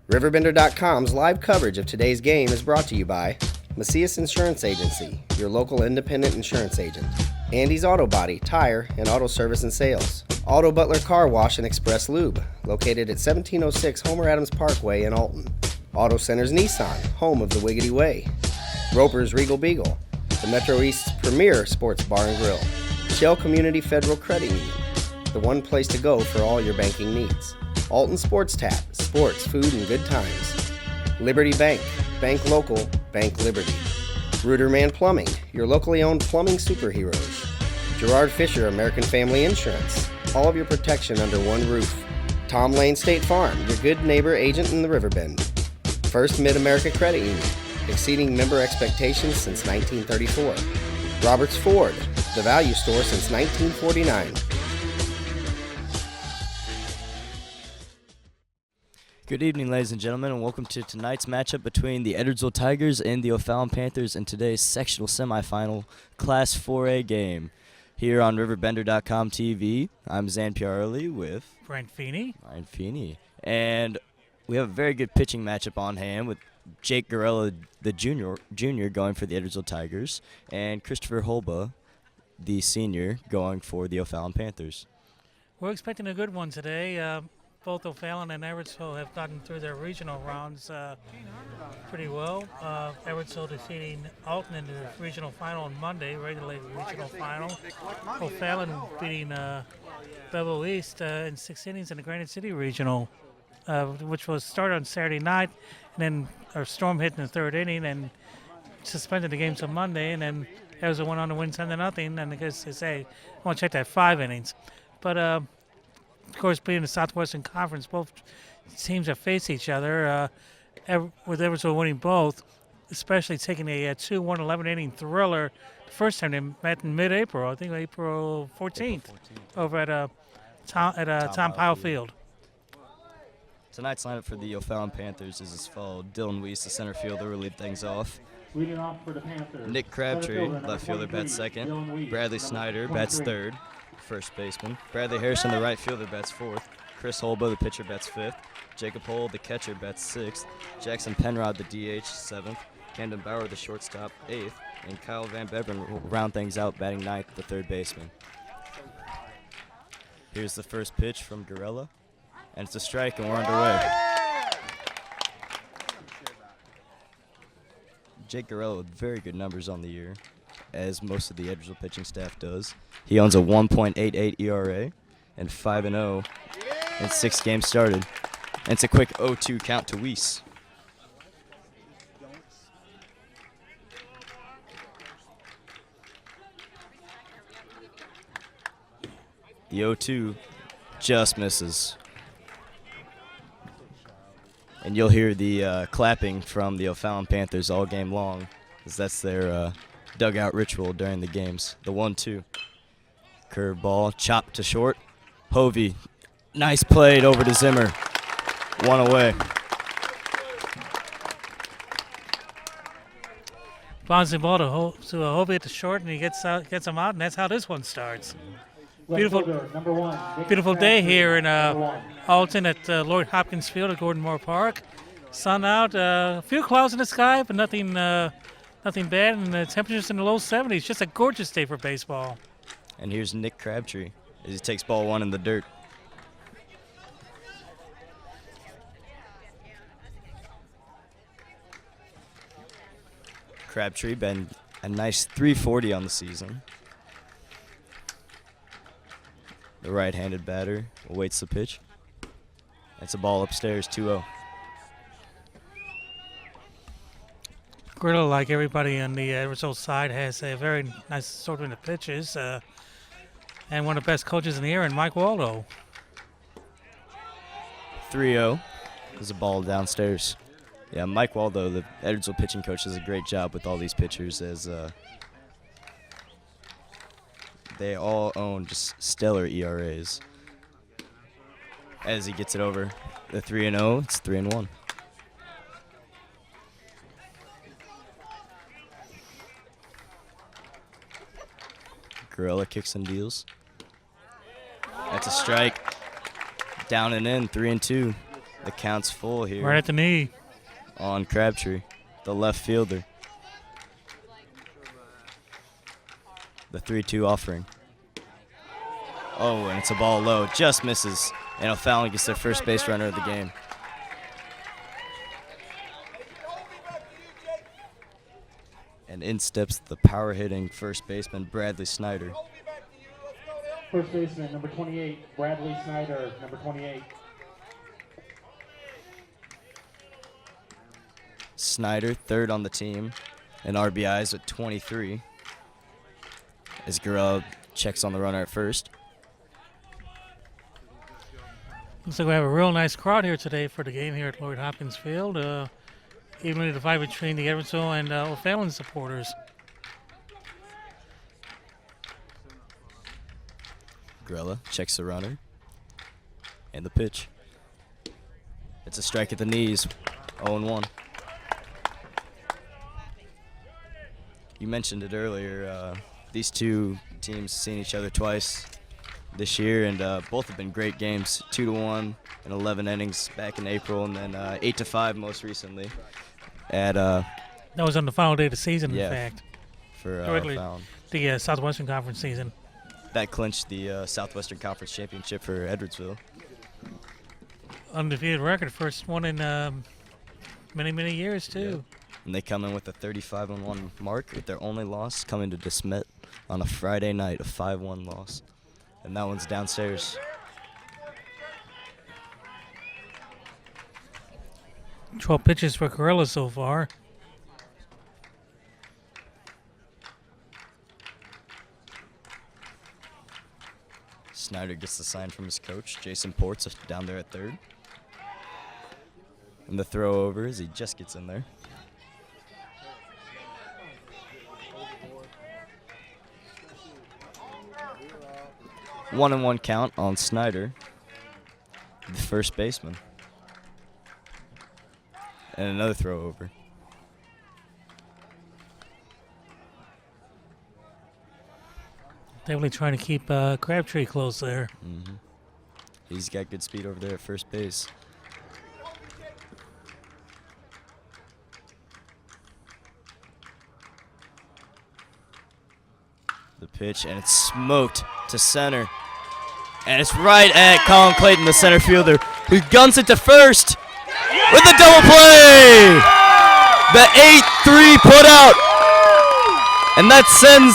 RiverBender.com's live coverage of today's game is brought to you by Macias Insurance Agency, your local independent insurance agent. Andy's Auto Body, Tire, and Auto Service and Sales. Auto Butler Car Wash and Express Lube, located at 1706 Homer Adams Parkway in Alton. Auto Centers Nissan, home of the Wiggity Way. Roper's Regal Beagle, the Metro East's premier sports bar and grill. Shell Community Federal Credit Union, the one place to go for all your banking needs. Alton Sports Tap, sports, food, and good times. Liberty Bank, bank local, bank Liberty. Ruderman Plumbing, your locally owned plumbing superheroes. Gerard Fisher, American Family Insurance, all of your protection under one roof. Tom Lane State Farm, your good neighbor agent in the Riverbend. First Mid-America Credit Union, exceeding member expectations since 1934. Roberts Ford, the value store since 1949. Good evening, ladies and gentlemen, and welcome to tonight's matchup between the Edwardsville Tigers and the O'Fallon Panthers in today's sectional semifinal Class 4A game. Here on RiverBender.com TV, I'm Zan Piarli with Brian Feeney. And we have a very good pitching matchup on hand with Jake Garella, the junior going for the Edwardsville Tigers, and Christopher Holba, the senior, going for the O'Fallon Panthers. We're expecting a good one today. Both O'Fallon and Edwardsville have gotten through their regional rounds pretty well. Edwardsville defeating Alton in the regional final on Monday, regular regional final. O'Fallon beating Bevel East in 6 innings in the Granite City regional, which was started on Saturday night, and then a storm hit in the 3rd inning and suspended the game till Monday, and then Edwardsville went on to win 10-0, and I guess they say, I want to check that 5 innings. But of course, being the Southwestern Conference, both teams have faced each other, with Edwardsville winning both, especially taking a 2-1 11-inning thriller the first time they met in mid-April, I think April 14th, over at Tom Powell Field. Tonight's lineup for the O'Fallon Panthers is as follows. Dylan Weiss, the center fielder, will lead things off. Leading off for the Panthers, Nick Crabtree, left fielder, bats second. Bradley Snyder, bats third. First baseman. Bradley Harrison, the right fielder, bats 4th. Chris Holba, the pitcher, bats 5th. Jacob Hull, the catcher, bats 6th. Jackson Penrod, the DH, 7th. Camden Bauer, the shortstop, 8th. And Kyle Van Beveren will round things out, batting 9th, the third baseman. Here's the first pitch from Garella, and it's a strike, and we're underway. Jake Garella with very good numbers on the year, as most of the Edwardsville pitching staff does. He owns a 1.88 ERA and 5-0 in 6 games started. And it's a quick 0-2 count to Weiss. The 0-2 just misses. And you'll hear the clapping from the O'Fallon Panthers all game long, because that's their dugout ritual during the games. The 1-2. Curve ball, chopped to short. Hovey, nice played over to Zimmer. 1 away. Bouncing ball to Hovey at the short, and he gets him out, and that's how this one starts. Beautiful day here in Alton at Lloyd Hopkins Field at Gordon Moore Park. Sun out, a few clouds in the sky, but nothing bad, and the temperature's in the low 70s. Just a gorgeous day for baseball. And here's Nick Crabtree as he takes ball 1 in the dirt. Crabtree been a nice 340 on the season. The right-handed batter awaits the pitch. That's a ball upstairs, 2-0. Grillo, like everybody on the Edwardsville side, has a very nice assortment of pitches, and one of the best coaches in the area, Mike Waldo. 3-0. There's a ball downstairs. Yeah, Mike Waldo, the Edwardsville pitching coach, does a great job with all these pitchers, as they all own just stellar ERAs. As he gets it over the 3-0, it's 3-1. Garella kicks and deals. That's a strike. Down and in, 3-2. The count's full here. Right at the knee. On Crabtree, the left fielder. The 3-2 offering. Oh, and it's a ball low. Just misses. And O'Fallon gets their first base runner of the game. And in steps the power-hitting first baseman, Bradley Snyder. First baseman, number 28, Bradley Snyder, number 28. Snyder, third on the team, and RBIs at 23. As Gurrell checks on the runner at first. Looks like we have a real nice crowd here today for the game here at Lloyd Hopkins Field. Evenly divided between the Edwardsville and O'Fallon supporters. Grella checks the runner. And the pitch. It's a strike at the knees. 0-1. You mentioned it earlier. These two teams seen each other twice this year, and both have been great games. 2-1 in 11 innings back in April, and then 8-5 most recently. At that was on the final day of the season, yeah, in fact. For O'Fallon. The Southwestern Conference season. That clinched the Southwestern Conference Championship for Edwardsville. Undefeated record, first one in many, many years, too. Yeah. And they come in with a 35-1 mark, with their only loss coming to DeSmet on a Friday night, a 5-1 loss. And that one's downstairs. 12 pitches for Corella so far. Snyder gets the sign from his coach, Jason Ports, down there at third. And the throw over as he just gets in there. 1-1 count on Snyder, the first baseman. And another throw over. Definitely trying to keep Crabtree close there. Mm-hmm. He's got good speed over there at first base. The pitch, and it's smoked to center. And it's right at Colin Clayton, the center fielder, who guns it to first with a double play. The 8-3 put out. And that sends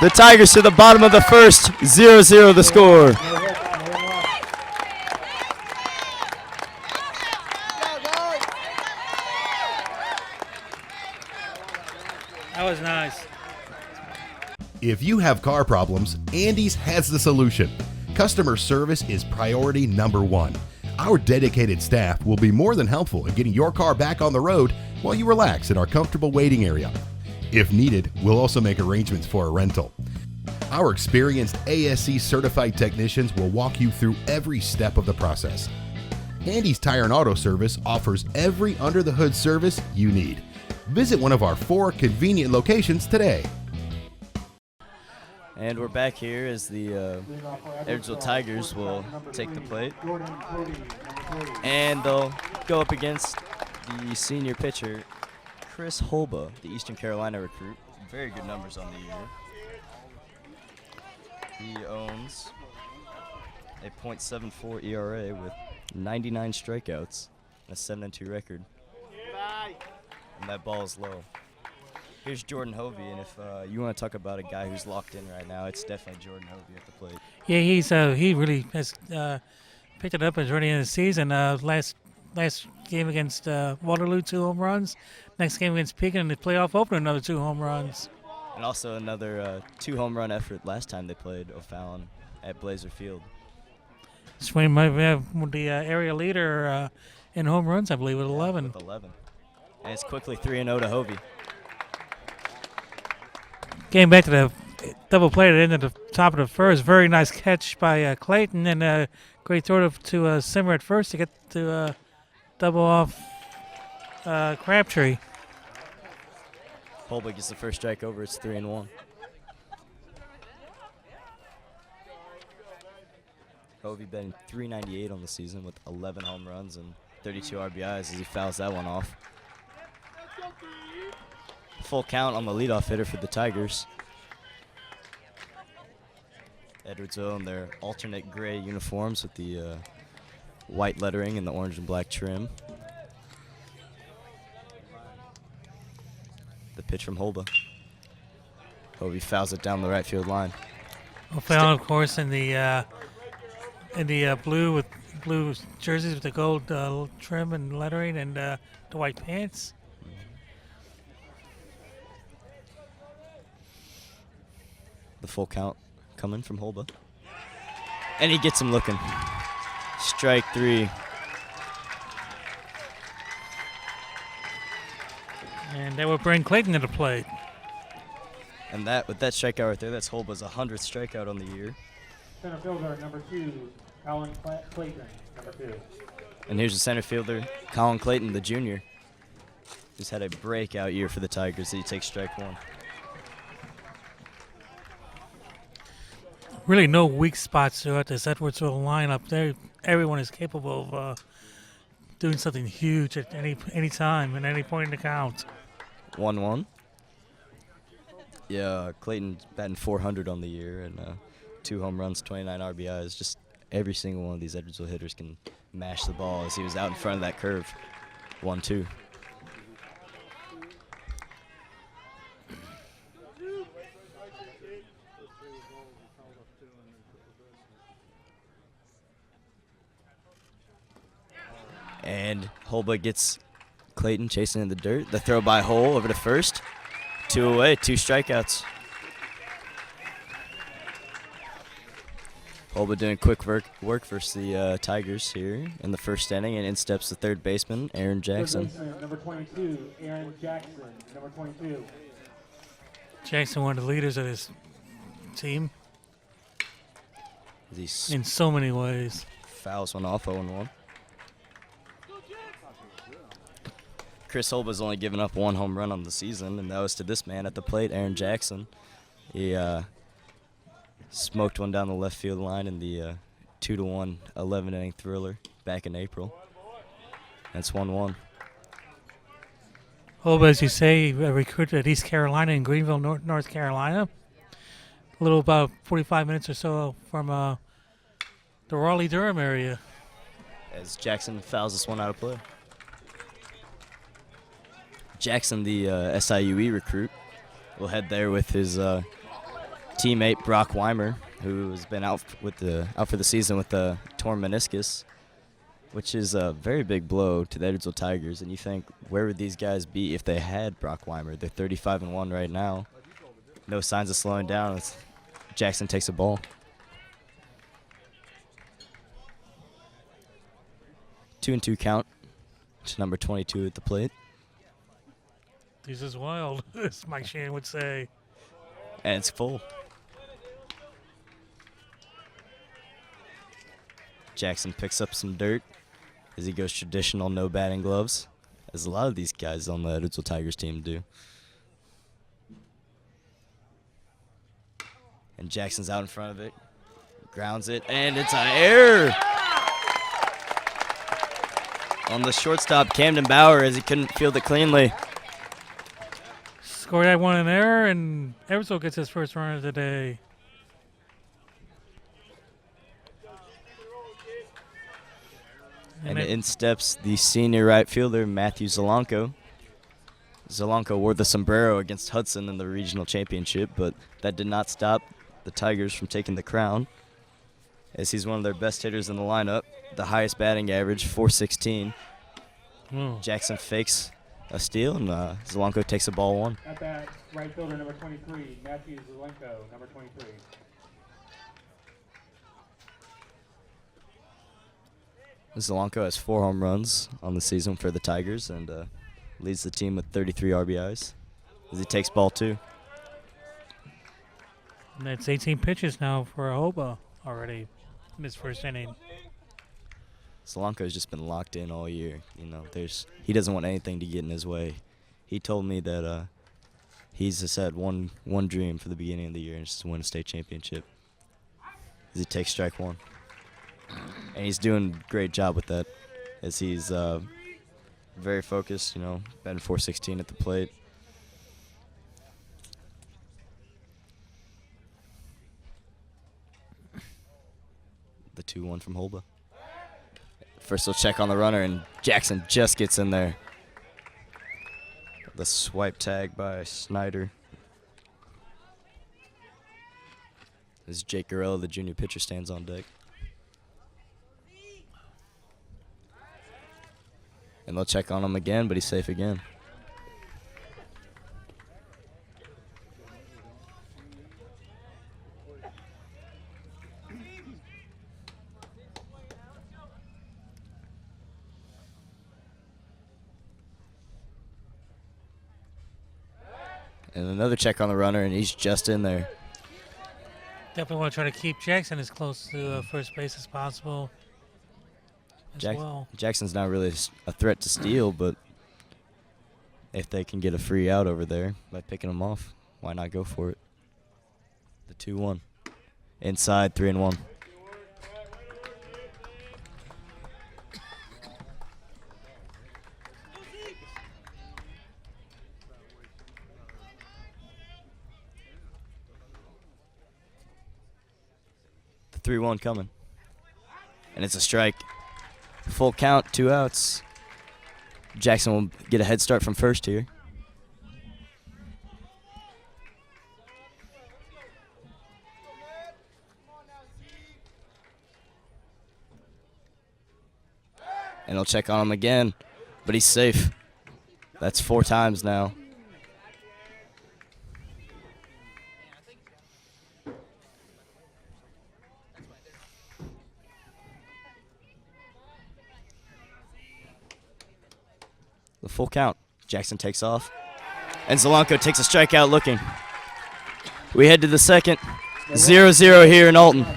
the Tigers to the bottom of the first, 0-0 the score. That was nice. If you have car problems, Andy's has the solution. Customer service is priority number one. Our dedicated staff will be more than helpful in getting your car back on the road while you relax in our comfortable waiting area. If needed, we'll also make arrangements for a rental. Our experienced ASC certified technicians will walk you through every step of the process. Andy's Tire and Auto Service offers every under-the-hood service you need. Visit one of our 4 convenient locations today. And we're back here as the Edwardsville Tigers will take the plate. And they'll go up against the senior pitcher, Chris Holba, the Eastern Carolina recruit. Very good numbers on the year. He owns a .74 ERA with 99 strikeouts and a 7-2 record. And that ball is low. Here's Jordan Hovey, and if you want to talk about a guy who's locked in right now, it's definitely Jordan Hovey at the plate. Yeah, he really has picked it up as early in the season. Last game against Waterloo, 2 home runs. Next game against Pekin in the playoff opener, another 2 home runs. And also another 2 home run effort last time they played O'Fallon at Blazer Field. Swain might have the area leader in home runs, I believe, with 11. With 11. And it's quickly 3-0 to Hovey. Getting back to the double play at the end of the top of the first. Very nice catch by Clayton, and a great throw to Simmer at first to get to double off Crabtree. Holba gets the first strike over. It's 3-1. Hovey batting .398 on the season with 11 home runs and 32 RBIs as he fouls that one off. Full count on the leadoff hitter for the Tigers. Edwardsville in their alternate gray uniforms with the white lettering and the orange and black trim. The pitch from Holba. Hobie fouls it down the right field line. O'Fallon, of course, in the blue with blue jerseys with the gold trim and lettering, and the white pants. The full count coming from Holba. And he gets him looking. Strike 3. And that would bring Clayton to the plate. And that, with that strikeout right there, that's Holba's 100th strikeout on the year. Center fielder, number 2, Colin Clayton, number 2. And here's the center fielder, Colin Clayton, the junior. Who's had a breakout year for the Tigers. He takes strike 1. Really no weak spots throughout this Edwardsville lineup. Everyone is capable of doing something huge at any time, at any point in the count. 1-1. Yeah, Clayton's batting .400 on the year and 2 home runs, 29 RBIs. Just every single one of these Edwardsville hitters can mash the ball as he was out in front of that curve. 1-2. And Holba gets Clayton chasing in the dirt. The throw by Hole over to first. 2 away, 2 strikeouts. Holba doing quick work versus the Tigers here in the first inning, and in steps the third baseman, Aaron Jackson. Third baseman, number 22, Aaron Jackson, number 22. Jackson, one of the leaders of this team He's in so many ways. fouls one off, 0-1. Chris Holba's only given up 1 home run on the season, and that was to this man at the plate, Aaron Jackson. He smoked one down the left field line in the 2-1 11-inning thriller back in April. That's 1-1. Holba, as you say, recruited at East Carolina in Greenville, North Carolina. A little about 45 minutes or so from the Raleigh-Durham area. As Jackson fouls this one out of play. Jackson, the SIUE recruit, will head there with his teammate Brock Weimer, who has been out for the season with a torn meniscus, which is a very big blow to the Edwardsville Tigers. And you think, where would these guys be if they had Brock Weimer? They're 35-1 right now. No signs of slowing down. Jackson takes a ball. 2-2 count to number 22 at the plate. This is wild, as Mike Shannon would say. And it's full. Jackson picks up some dirt as he goes traditional no batting gloves, as a lot of these guys on the Edwardsville Tigers team do. And Jackson's out in front of it, grounds it, and it's an error on the shortstop, Camden Bauer, as he couldn't field it cleanly. Scored that one in error, and Edwardsville gets his first run of the day. And in steps the senior right fielder, Matthew Zelanko. Zelanko wore the sombrero against Hudson in the regional championship, but that did not stop the Tigers from taking the crown, as he's one of their best hitters in the lineup. The highest batting average, .416. Jackson fakes a steal, and Zelanko takes a ball 1. At bat, right fielder, number 23, Matthew Zelenko, number 23. Zelanko has 4 home runs on the season for the Tigers and leads the team with 33 RBIs as he takes ball 2. And that's 18 pitches now for Holba already in his first inning. Zelanko's just been locked in all year. You know, he doesn't want anything to get in his way. He told me that he's just had one dream for the beginning of the year, and it's to win a state championship. As he takes strike 1. And he's doing a great job with that. as he's very focused, you know, batting .416 at the plate. The 2-1 from Holba. First he'll check on the runner, and Jackson just gets in there. The swipe tag by Snyder. As Jake Gorella, the junior pitcher, stands on deck. And they'll check on him again, but he's safe again. And another check on the runner, and he's just in there. Definitely want to try to keep Jackson as close to first base as possible as well. Jackson's not really a threat to steal, but if they can get a free out over there by picking him off, why not go for it? The 2-1. Inside, 3-1. The 3-1 coming. And it's a strike. Full count, 2 outs. Jackson will get a head start from first here. And he'll check on him again, but he's safe. That's 4 times now. The full count. Jackson takes off. And Zelenko takes a strikeout looking. We head to the second. 0-0 here in Alton.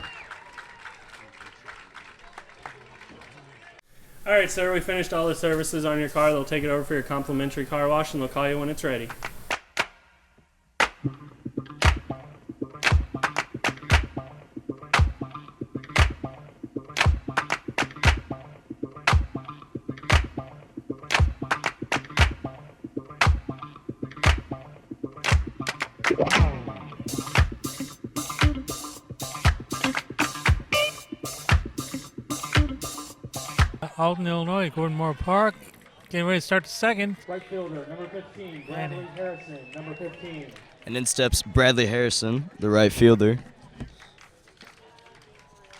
All right, sir, we finished all the services on your car. They'll take it over for your complimentary car wash, and they'll call you when it's ready. Alton, Illinois, Gordon Moore Park, getting ready to start the second. Right fielder, number 15, Bradley Harrison, number 15. And in steps Bradley Harrison, the right fielder.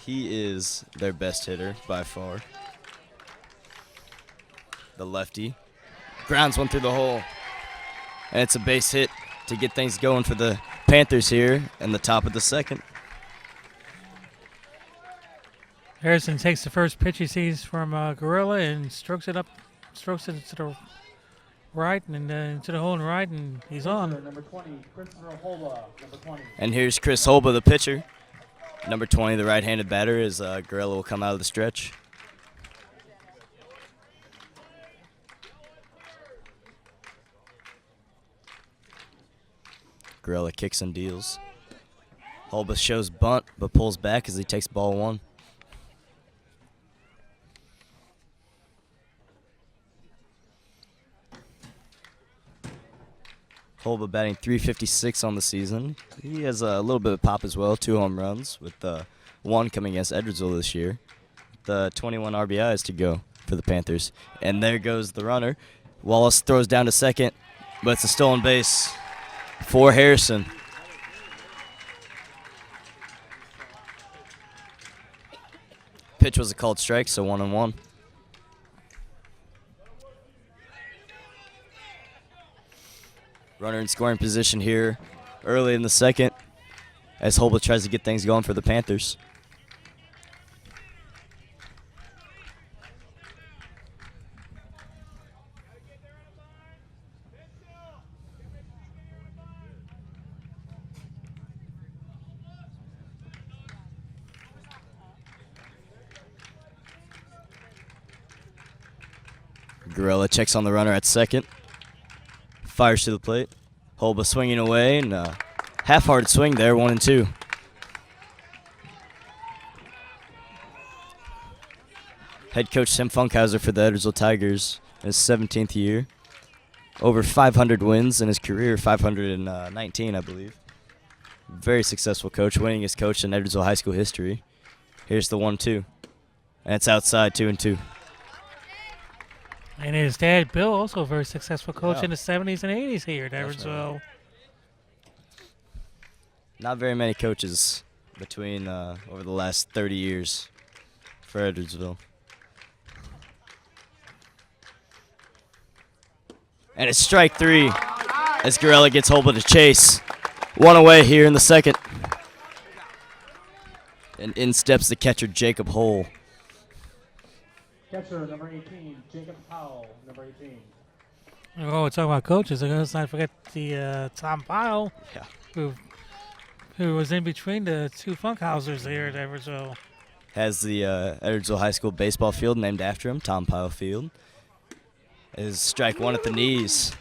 He is their best hitter by far. The lefty grounds one through the hole. And it's a base hit to get things going for the Panthers here in the top of the second. Harrison takes the first pitch he sees from Gorilla and strokes it to the right and into the hole and right, and he's on. Number 20, Christopher Holba, number 20. And here's Chris Holba, the pitcher. Number 20, the right-handed batter, as Gorilla will come out of the stretch. Gorilla kicks and deals. Holba shows bunt, but pulls back as he takes ball 1. Holba batting .356 on the season. He has a little bit of pop as well, 2 home runs, with 1 coming against Edwardsville this year. The 21 RBIs to go for the Panthers. And there goes the runner. Wallace throws down to second, but it's a stolen base for Harrison. Pitch was a called strike, so 1-1. Runner in scoring position here early in the second as Holba tries to get things going for the Panthers. Gorilla checks on the runner at second. Fires to the plate. Holba swinging away, and half-hearted swing there, Head coach Tim Funkhauser for the Edwardsville Tigers in his 17th year. Over 500 wins in his career, 519, I believe. Very successful coach, winningest coach in Edwardsville high school history. Here's the 1-2. And it's outside, 2-2. And his dad, Bill, also a very successful coach Yeah. in the 70s and 80s here at Definitely. Edwardsville. Not very many coaches between over the last 30 years for Edwardsville. And it's strike 3 as Gorella gets Holba to chase. One away here in the second. And in steps the catcher, Jacob Hole. Catcher number 18, Jacob Powell, number 18. Oh, we're talking about coaches. Let's not forget the Tom Pyle, Yeah. who was in between the two Funkhausers here at Edwardsville. Has the Edwardsville High School baseball field named after him, Tom Pyle Field. Is strike 1 at the knees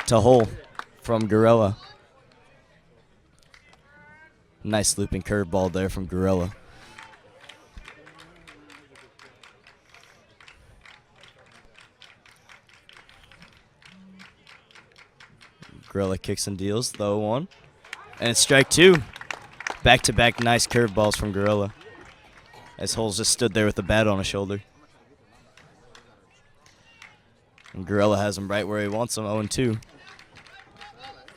to Hole from Gorella. Nice looping curveball there from Gorella. Gorella kicks and deals, throw 1. And it's strike 2. Back-to-back nice curveballs from Gorella. As Holes just stood there with the bat on his shoulder. And Gorella has him right where he wants him, 0-2.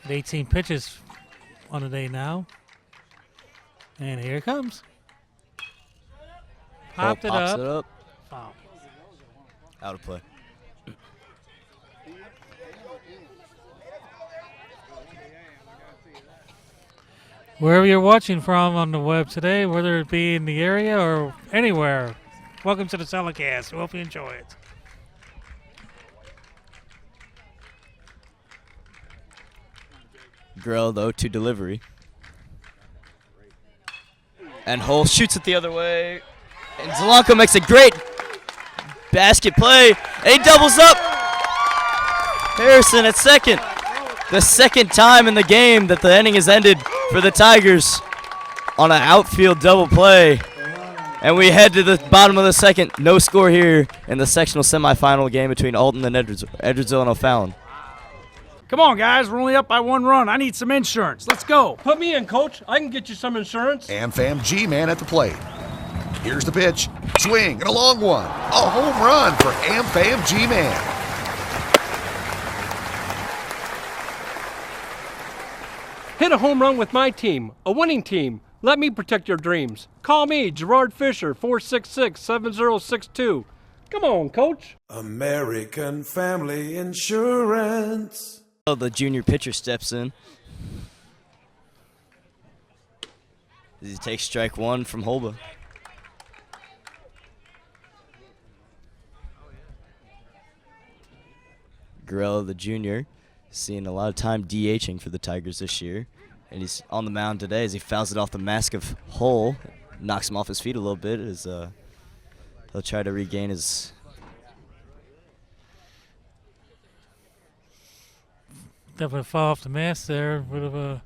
18 pitches on the day now. And here it comes. Popped it Pops up. it up. Foul. Out of play. Wherever you're watching from on the web today, whether it be in the area or anywhere, welcome to the telecast. We hope you enjoy it. Gorella, though, to delivery. And Hole shoots it the other way. And Zelenko makes a great basket play. And he doubles up. Harrison at second. The second time in the game that the inning has ended for the Tigers on an outfield double play. And we head to the bottom of the second. No score here in the sectional semifinal game between Alton and Edwardsville and O'Fallon. Come on, guys. We're only up by 1 run. I need some insurance. Let's go. Put me in, Coach. I can get you some insurance. AmFam G-Man at the plate. Here's the pitch. Swing and a long one. A home run for AmFam G-Man. Hit a home run with my team, a winning team. Let me protect your dreams. Call me, Gerard Fisher, 466-7062. Come on, Coach. American Family Insurance. The junior pitcher steps in. He takes strike 1 from Holba. Gorella, the junior, seeing a lot of time DHing for the Tigers this year. And he's on the mound today as he fouls it off the mask of Hull. Knocks him off his feet a little bit as he'll try to regain his... Definitely fall off the mask there. Bit of a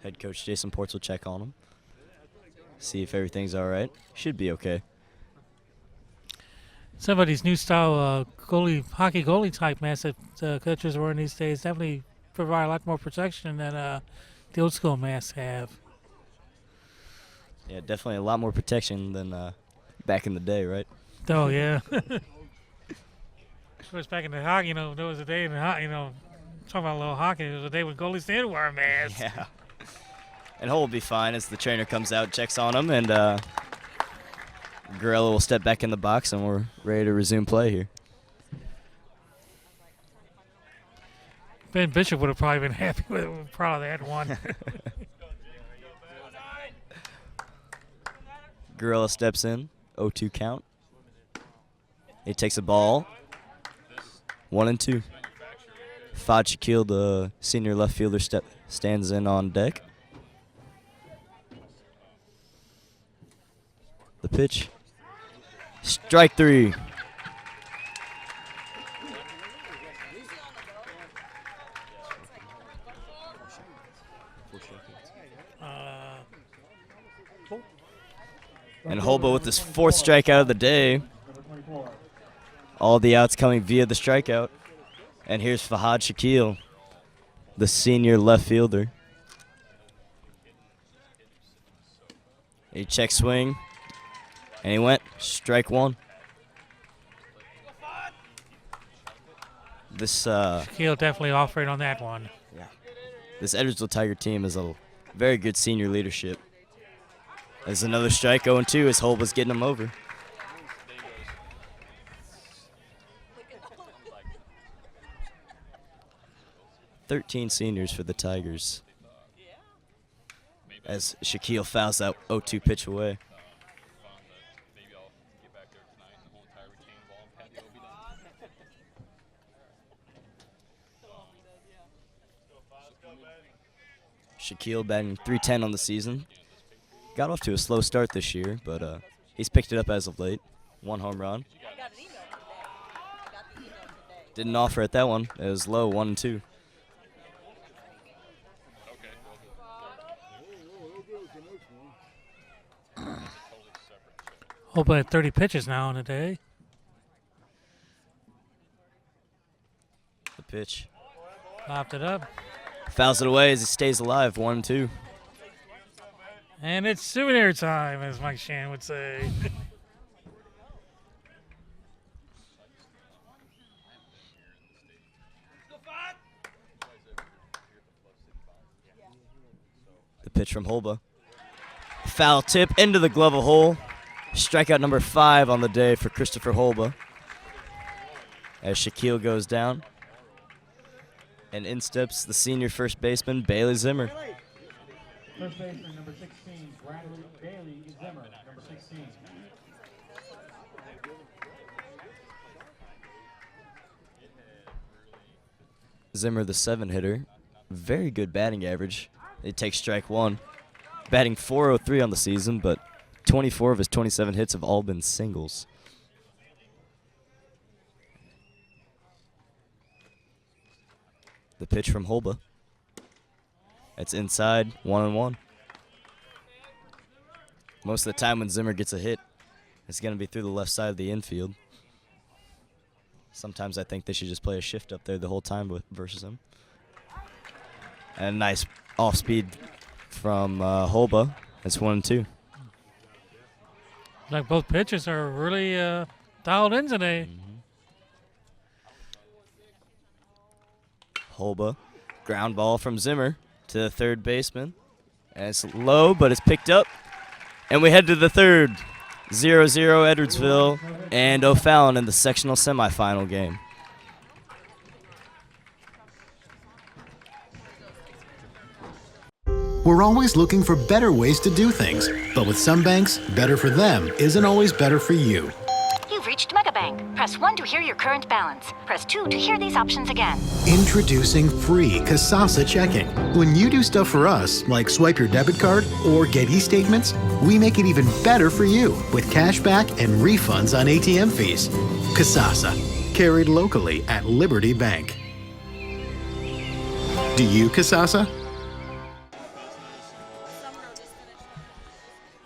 Head coach Jason Ports will check on him. See if everything's all right. Should be okay. some of these new style hockey goalie type masks that catchers wearing these days definitely provide a lot more protection than the old school masks have. Yeah, definitely a lot more protection than back in the day, right? Oh yeah. Of course, back in the hockey, there was a day in the hockey, talking about a little hockey, there was a day when goalies did wear masks. Yeah. And Hull will be fine as the trainer comes out, checks on him, and Gorella will step back in the box, and we're ready to resume play here. Ben Bishop would have probably been happy with it, proud of that one. Gorella steps in, 0-2 count. He takes a ball, 1-2. Fad Shaquille, the senior left fielder, stands in on deck. The pitch. Strike 3. And Holba with his 4th strikeout of the day. All the outs coming via the strikeout. And here's Fahad Shaquille, the senior left fielder. He check swing, and he went strike 1. This Shaquille definitely offered on that one. Yeah. This Edwardsville Tiger team is a very good senior leadership. There's another strike 0-2 as Holba's getting him over. "13 seniors for the Tigers as Shaquille fouls that 0-2 pitch away. Shaquille batting .310 on the season. Got off to a slow start this year, but he's picked it up as of late. 1 home run. Didn't offer at that one. It was low, 1-2. Holba at 30 pitches now in a day. The pitch. Popped it up. Fouls it away as he stays alive, 1-2. And it's souvenir time, as Mike Shan would say. The pitch from Holba. Foul tip into the glove hole. Strikeout number 5 on the day for Christopher Holba. As Shaquille goes down. And in steps the senior first baseman, Bailey Zimmer. First baseman, number 16, Bailey Zimmer, number 16. Zimmer, the 7-hitter. Very good batting average. He takes strike 1. Batting .403 on the season, but 24 of his 27 hits have all been singles. The pitch from Holba. It's inside, 1-1. Most of the time when Zimmer gets a hit, it's going to be through the left side of the infield. Sometimes I think they should just play a shift up there the whole time versus him. And a nice off-speed from Holba. It's 1-2. Like both pitchers are really dialed in today. Holba, ground ball from Zimmer to the third baseman. And it's low, but it's picked up. And we head to the third. 0-0 Edwardsville and O'Fallon in the sectional semifinal game. We're always looking for better ways to do things. But with some banks, better for them isn't always better for you. You've reached MegaBank. Press 1 to hear your current balance. Press 2 to hear these options again. Introducing free Kasasa checking. When you do stuff for us, like swipe your debit card or get e-statements, we make it even better for you with cash back and refunds on ATM fees. Kasasa, carried locally at Liberty Bank. Do you Kasasa?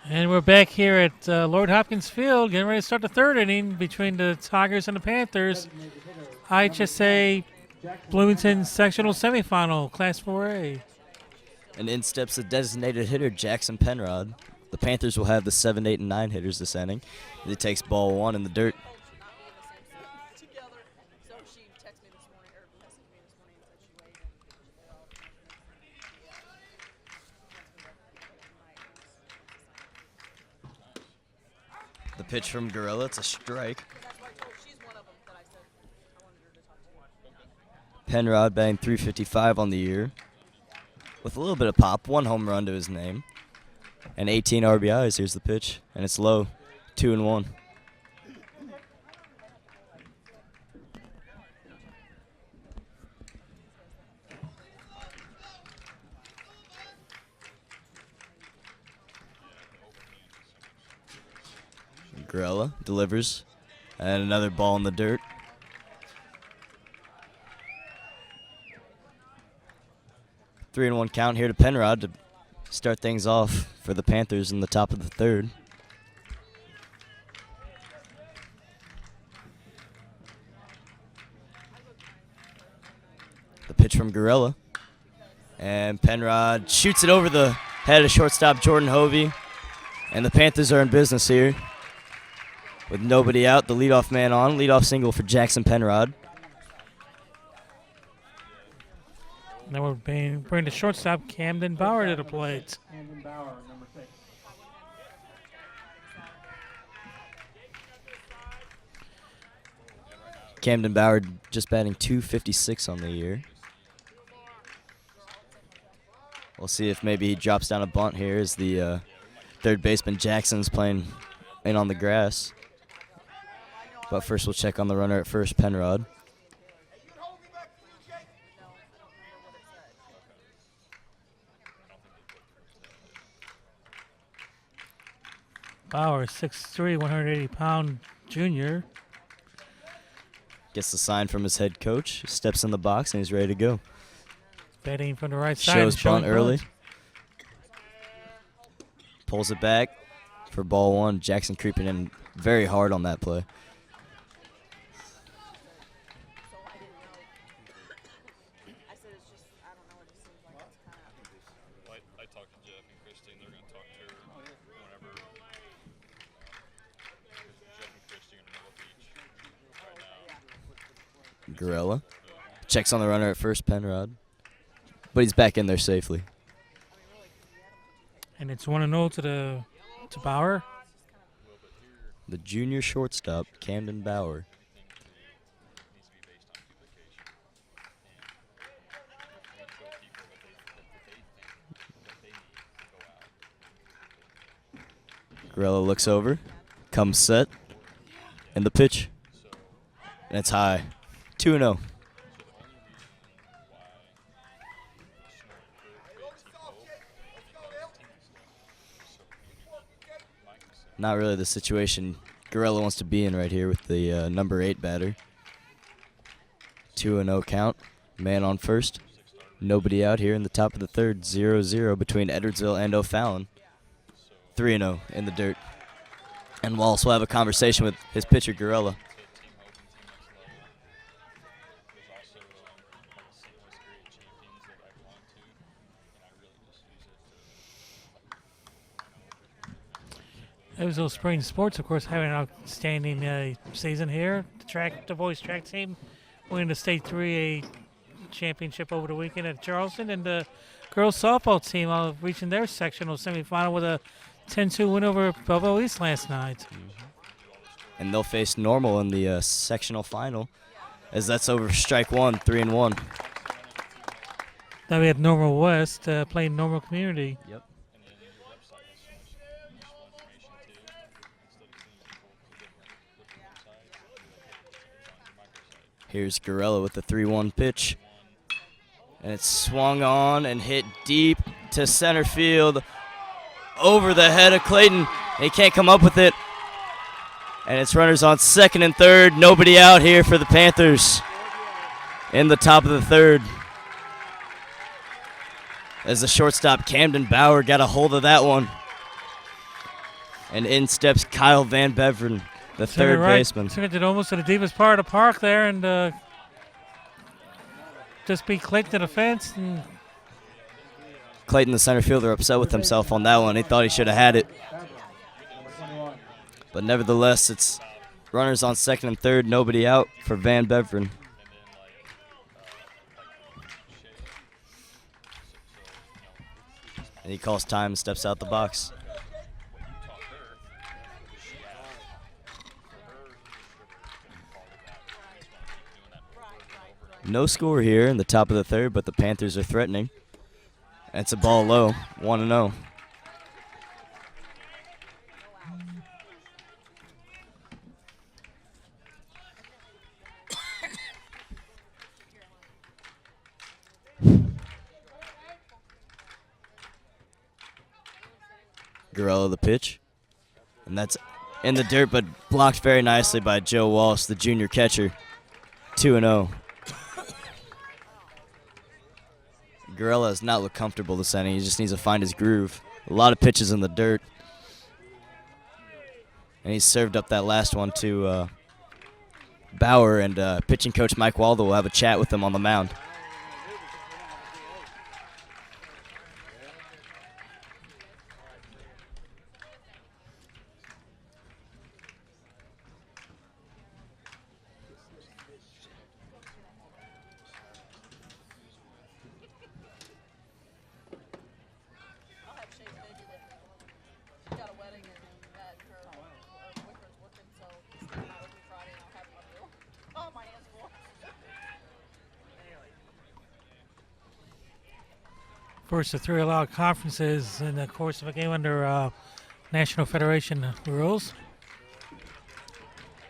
And we're back here at Lord Hopkins Field, getting ready to start the third inning between the Tigers and the Panthers. IHSA Bloomington Sectional Semifinal, Class 4A. And in steps the designated hitter, Jackson Penrod. The Panthers will have the 7, 8, and 9 hitters this inning. He takes ball 1 in the dirt. The pitch from Gorilla, it's a strike. Penrod batting .355 on the year. With a little bit of pop, 1 home run to his name. And 18 RBIs, here's the pitch. And it's low, 2-1. Gorilla delivers. And another ball in the dirt. Three and 1 count here to Penrod to start things off for the Panthers in the top of the third. pitch from Gorilla. And Penrod shoots it over the head of shortstop Jordan Hovey. And the Panthers are in business here. With nobody out, the leadoff man on. Leadoff single for Jackson Penrod. Now we're bringing the shortstop Camden Bauer to the plate. Camden Bauer, number 6. Camden Bauer just batting .256 on the year. We'll see if maybe he drops down a bunt here as the third baseman Jackson's playing in on the grass. But first we'll check on the runner at first, Penrod. Bauer, 6'3", 180-pound junior. Gets the sign from his head coach, steps in the box, and he's ready to go. Batting from the right side. Shows bunt early. Pulls it back for ball one. Jackson creeping in very hard on that play. Gorilla checks on the runner at first, Penrod, but he's back in there safely. And it's 1-0 to Bauer. The junior shortstop, Camden Bauer. Gorilla looks over, comes set, and the pitch. And it's high. 2-0. Not really the situation Gorilla wants to be in right here with the number 8 batter. 2-0 count. Man on first. Nobody out here in the top of the third. 0-0 between Edwardsville and O'Fallon. 3-0 in the dirt. And Wallace will have a conversation with his pitcher, Gorilla. Edwardsville Spring Sports, of course, having an outstanding season here. The boys track team winning the state 3A championship over the weekend at Charleston, and the girls softball team reaching their sectional semifinal with a 10-2 win over Belleville East last night. And they'll face Normal in the sectional final, as that's over strike one, 3-1. Now we have Normal West playing Normal Community. Yep. Here's Gorilla with the 3-1 pitch. And it's swung on and hit deep to center field over the head of Clayton. He can't come up with it. And it's runners on second and third. Nobody out here for the Panthers in the top of the third. As the shortstop Camden Bauer got a hold of that one. And in steps Kyle Van Beveren, the third baseman. Took it almost to the deepest part of the park there and just beat Clayton to the fence. And Clayton, the center fielder, upset with himself on that one. He thought he should have had it. But nevertheless, it's runners on second and third, nobody out for Van Beveren. And he calls time and steps out the box. No score here in the top of the third, but the Panthers are threatening. And it's a ball low, 1-0. Gorilla the pitch. And that's in the dirt, but blocked very nicely by Joe Walsh, the junior catcher. 2-0. Gorilla does not look comfortable this inning. He just needs to find his groove. A lot of pitches in the dirt. And he served up that last one to Bauer, and pitching coach Mike Waldo will have a chat with him on the mound. First of 3 allowed conferences in the course of a game under National Federation rules.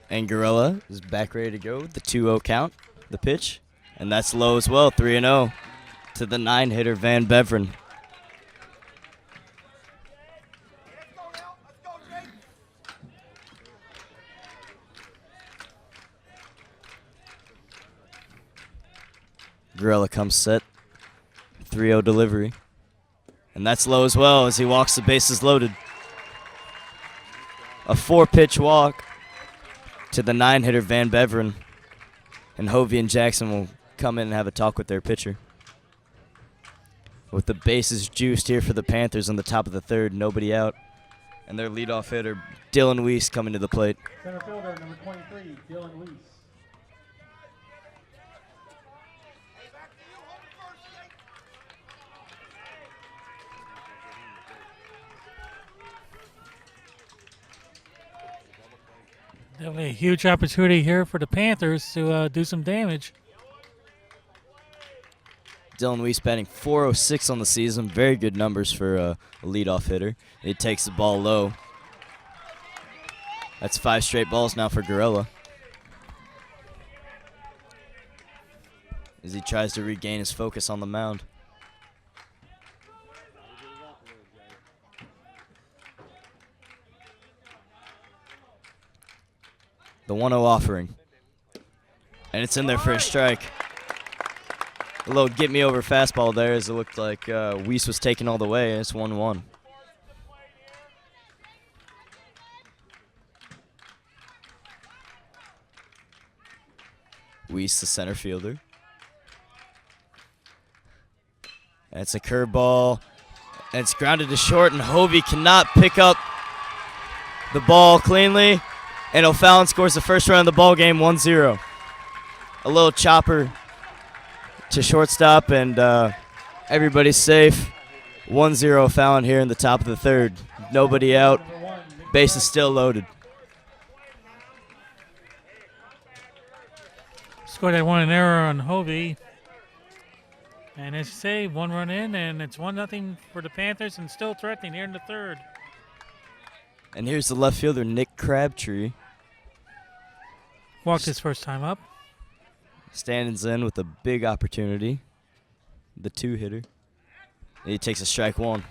And Gorilla is back ready to go. The 2-0 count, the pitch. And that's low as well, 3-0 to the 9-hitter Van Beveren. Gorilla comes set. 3-0 delivery. And that's low as well as he walks the bases loaded. A 4-pitch walk to the 9-hitter Van Beveren. And Hovey and Jackson will come in and have a talk with their pitcher. With the bases juiced here for the Panthers on the top of the 3rd, nobody out. And their leadoff hitter, Dylan Weiss, coming to the plate. Center fielder, number 23, Dylan Weiss. Definitely a huge opportunity here for the Panthers to do some damage. Dylan Weiss batting .406 on the season. Very good numbers for a leadoff hitter. He takes the ball low. That's 5 straight balls now for Gorilla. As he tries to regain his focus on the mound. The 1-0 offering. And it's in there for a strike. A little get-me-over fastball there as it looked like Weiss was taken all the way, and it's 1-1. Weiss, the center fielder. And it's a curveball. And it's grounded to short, and Hovey cannot pick up the ball cleanly. And O'Fallon scores the first run of the ball game, 1-0. A little chopper to shortstop, and everybody's safe. 1-0 O'Fallon here in the top of the 3rd. Nobody out. Base is still loaded. Scored that one, an error on Hovey. And as you say, 1 run in, and it's 1-0 for the Panthers, and still threatening here in the 3rd. And here's the left fielder, Nick Crabtree. Walked his first time up. Standings in with a big opportunity. The 2-hitter. He takes a strike 1.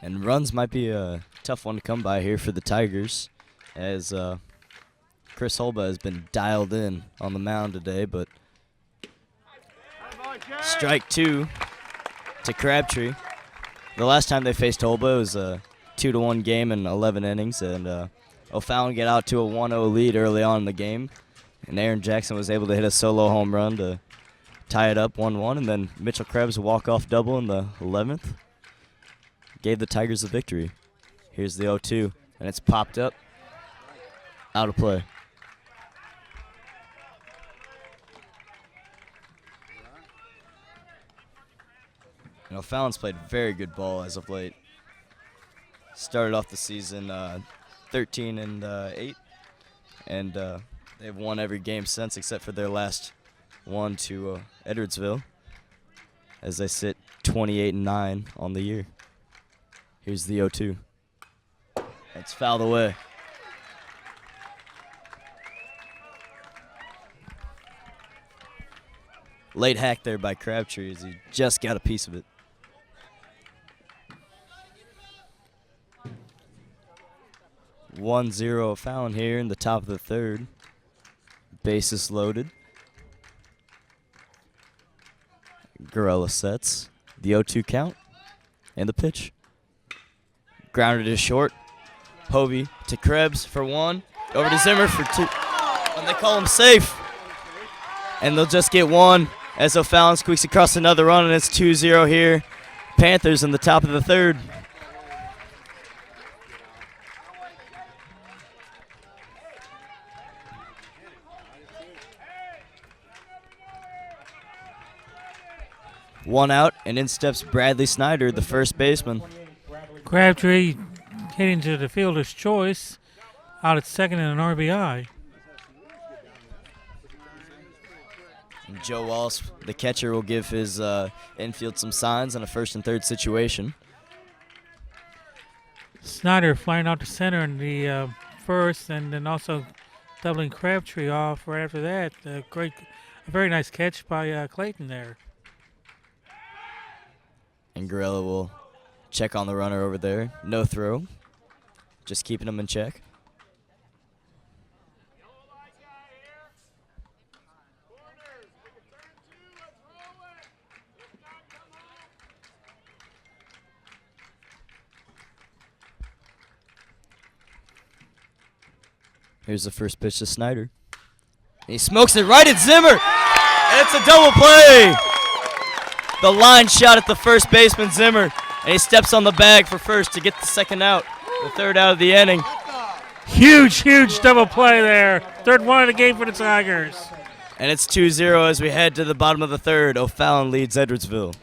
And runs might be a tough one to come by here for the Tigers, as Chris Holba has been dialed in on the mound today, but strike 2 to Crabtree. The last time they faced Holba, it was a 2-1 game in 11 innings, and O'Fallon get out to a 1-0 lead early on in the game, and Aaron Jackson was able to hit a solo home run to tie it up 1-1, and then Mitchell Krebs a walk-off double in the 11th. Gave the Tigers the victory. Here's the 0-2, and it's popped up. Out of play. And O'Fallon's played very good ball as of late. Started off the season 13-8, and they've won every game since except for their last one to Edwardsville, as they sit 28-9 on the year. Here's the 0-2. It's fouled away. Late hack there by Crabtree as he just got a piece of it. (1-0) O'Fallon here in the top of the 3rd. Bases loaded. Gorilla sets. The 0-2 count. And the pitch. Grounded to short. Hovey to Krebs for 1. Over to Zimmer for 2. And they call him safe. And they'll just get 1 as O'Fallon squeaks across another run, and it's 2-0 here. Panthers in the top of the 3rd. One out, and in steps Bradley Snyder, the first baseman. Crabtree hitting to the fielder's choice. out at second and an RBI. And Joe Wallace, the catcher, will give his infield some signs in a first and third situation. Snyder flying out to center in the first, and then also doubling Crabtree off right after that. A very nice catch by Clayton there. And Gorella will check on the runner over there. No throw. Just keeping him in check. Here's the first pitch to Snyder. And he smokes it right at Zimmer. And it's a double play. The line shot at the first baseman, Zimmer. And he steps on the bag for first to get the second out, the third out of the inning. Huge double play there. Third one of the game for the Tigers. And it's 2-0 as we head to the bottom of the third. O'Fallon leads Edwardsville.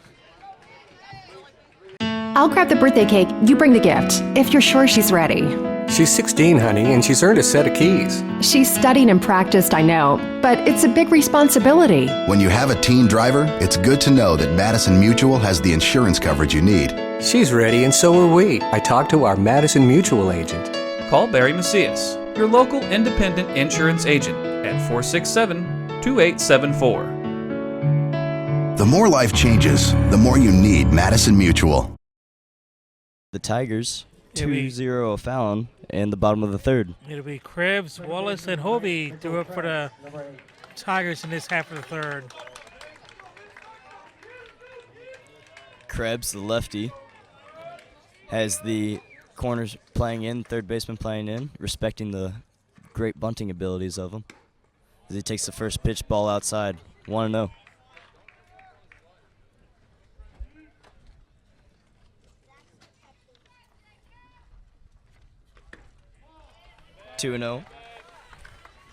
I'll grab the birthday cake. You bring the gift, if you're sure she's ready. She's 16, honey, and she's earned a set of keys. She's studied and practiced, I know, but it's a big responsibility. When you have a teen driver, it's good to know that Madison Mutual has the insurance coverage you need. She's ready, and so are we. I talked to our Madison Mutual agent. Call Barry Macias, your local independent insurance agent, at 467-2874. The more life changes, the more you need Madison Mutual. The Tigers, 2-0 O'Fallon in the bottom of the third. It'll be Krebs, Wallace, and Hovey do it for the Tigers in this half of the third. Krebs, the lefty, has the corners playing in, third baseman playing in, respecting the great bunting abilities of him. As he takes the first pitch, ball outside, 1-0.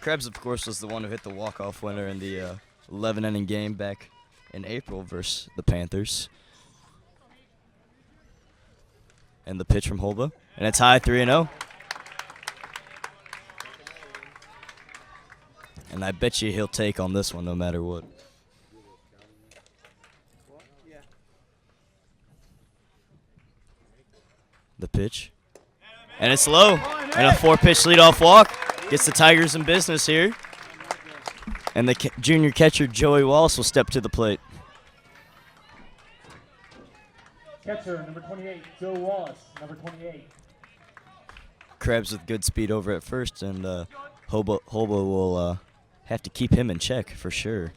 Krebs, of course, was the one who hit the walk-off winner in the 11-inning game back in April versus the Panthers. And the pitch from Holba, and it's high, 3-0. And I bet you he'll take on this one no matter what. The pitch. And it's low. And a 4-pitch leadoff walk gets the Tigers in business here. And the junior catcher, Joey Wallace, will step to the plate. Catcher, number 28, Joe Wallace, number 28. Krebs with good speed over at first, and Holba will have to keep him in check for sure.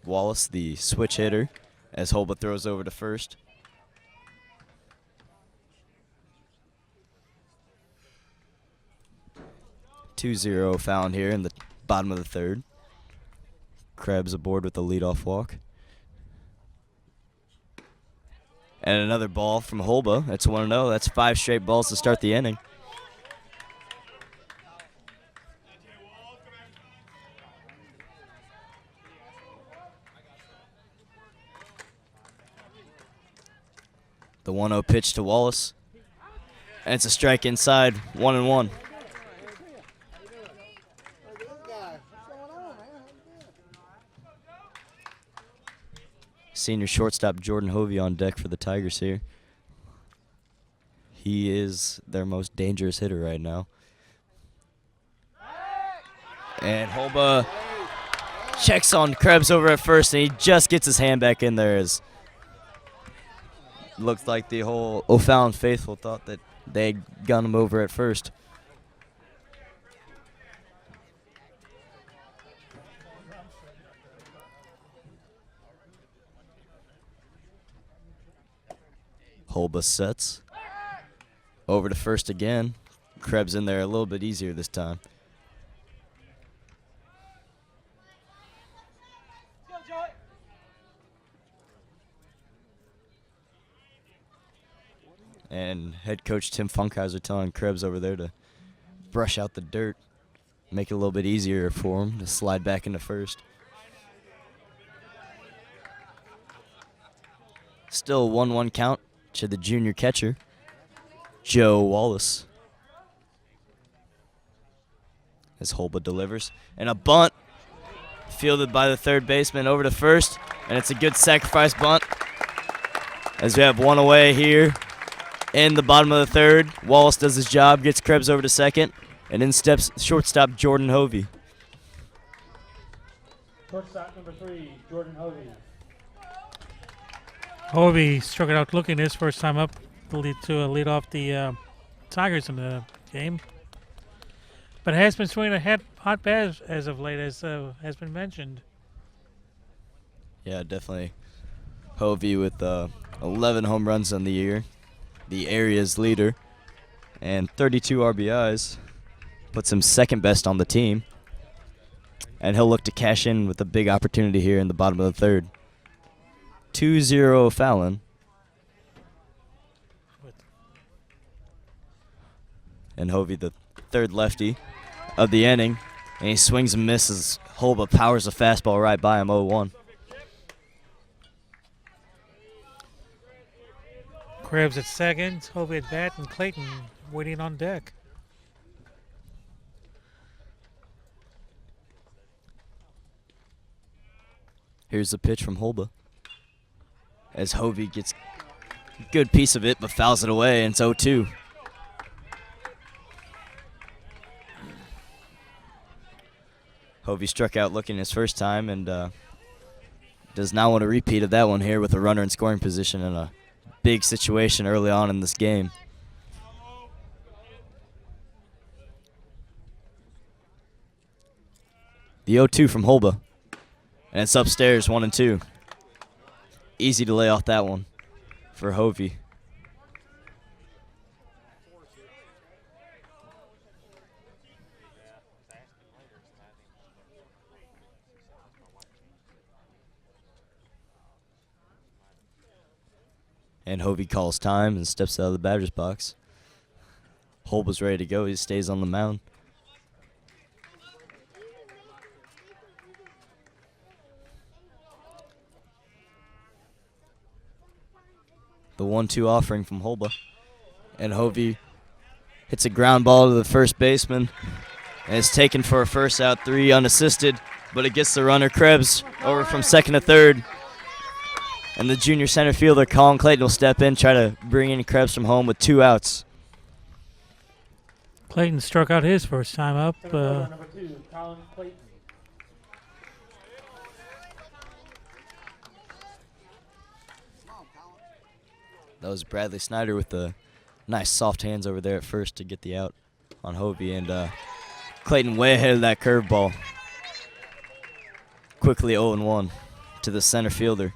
Wallace, the switch hitter, as Holba throws over to first. (2-0) found here in the bottom of the third. Krebs aboard with the leadoff walk. And another ball from Holba. That's 1-0. That's 5 straight balls to start the inning. The 1-0 pitch to Wallace. And it's a strike inside, 1-1. Senior shortstop Jordan Hovey on deck for the Tigers here. He is their most dangerous hitter right now. And Holba checks on Krebs over at first, and he just gets his hand back in there. As looks like the whole O'Fallon faithful thought that they gun him over at first. Holba sets. Over to first again. Krebs in there a little bit easier this time. And head coach Tim Funkhauser telling Krebs over there to brush out the dirt, make it a little bit easier for him to slide back into first. Still 1-1 count. to the junior catcher, Joe Wallace. As Holba delivers. And a bunt fielded by the third baseman over to first. And it's a good sacrifice bunt. As we have one away here in the bottom of the third. Wallace does his job, gets Krebs over to second. And in steps shortstop Jordan Hovey. Shortstop number 3, Jordan Hovey. Hovey struck it out looking his first time up to lead off the Tigers in the game. But has been swinging a hot bat as of late, as has been mentioned. Yeah, definitely. Hovey with 11 home runs on the year, the area's leader, and 32 RBIs. Puts him second best on the team. And he'll look to cash in with a big opportunity here in the bottom of the third. 2-0 O'Fallon. And Hovey, the third lefty of the inning. And he swings and misses. Holba powers a fastball right by him, 0-1. Krebs at second, Hovey at bat, and Clayton waiting on deck. Here's the pitch from Holba. As Hovey gets a good piece of it, but fouls it away, and it's 0-2. Hovey struck out looking his first time and does not want a repeat of that one here with a runner in scoring position in a big situation early on in this game. The 0-2 from Holba. And it's upstairs, 1-2. Easy to lay off that one for Hovey. And Hovey calls time and steps out of the batter's box. Holba's ready to go. He stays on the mound. The 1-2 offering from Holba. And Hovey hits a ground ball to the first baseman. And it's taken for a first out, 3 unassisted. But it gets the runner Krebs over from second to third. And the junior center fielder, Colin Clayton, will step in, try to bring in Krebs from home with 2 outs. Clayton struck out his first time up. Number 2, Colin Clayton. That was Bradley Snyder with the nice soft hands over there at first to get the out on Hovey. And Clayton way ahead of that curveball. Quickly 0-1 to the center fielder.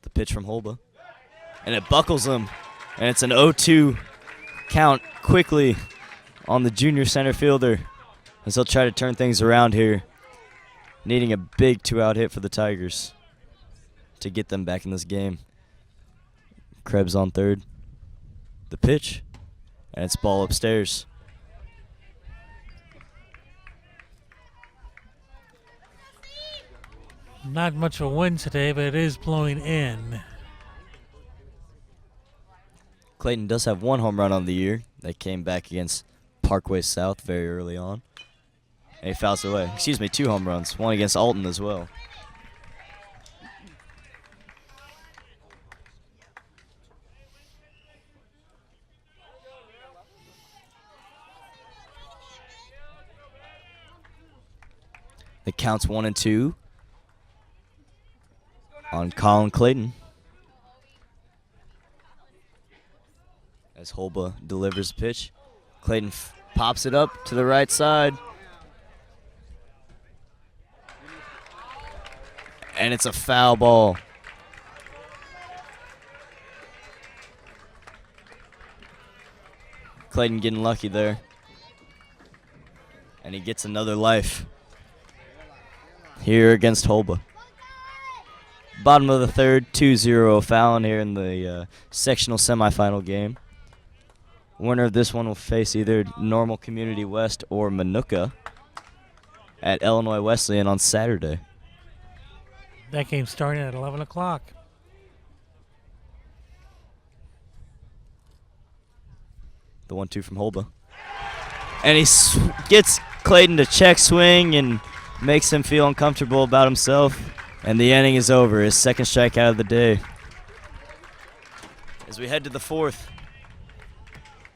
The pitch from Holba. And it buckles him. And it's an 0-2 count quickly on the junior center fielder as he'll try to turn things around here. Needing a big 2-out hit for the Tigers to get them back in this game. Krebs on third. The pitch. And it's ball upstairs. Not much of a wind today, but it is blowing in. Clayton does have 1 home run on the year. That came back against Parkway South very early on. And he fouls it away. Excuse me, 2 home runs. 1 against Alton as well. The count's 1-2 on Colin Clayton. As Holba delivers the pitch. Clayton pops it up to the right side. And it's a foul ball. Clayton getting lucky there. And he gets another life here against Holba. Bottom of the third, 2-0 O'Fallon here in the sectional semifinal game. Winner of this one will face either Normal Community West or Manuka. at Illinois Wesleyan on Saturday. That game starting at 11 o'clock. The 1-2 from Holba. And he gets Clayton to check swing and makes him feel uncomfortable about himself. And the inning is over. His second strikeout of the day. As we head to the fourth,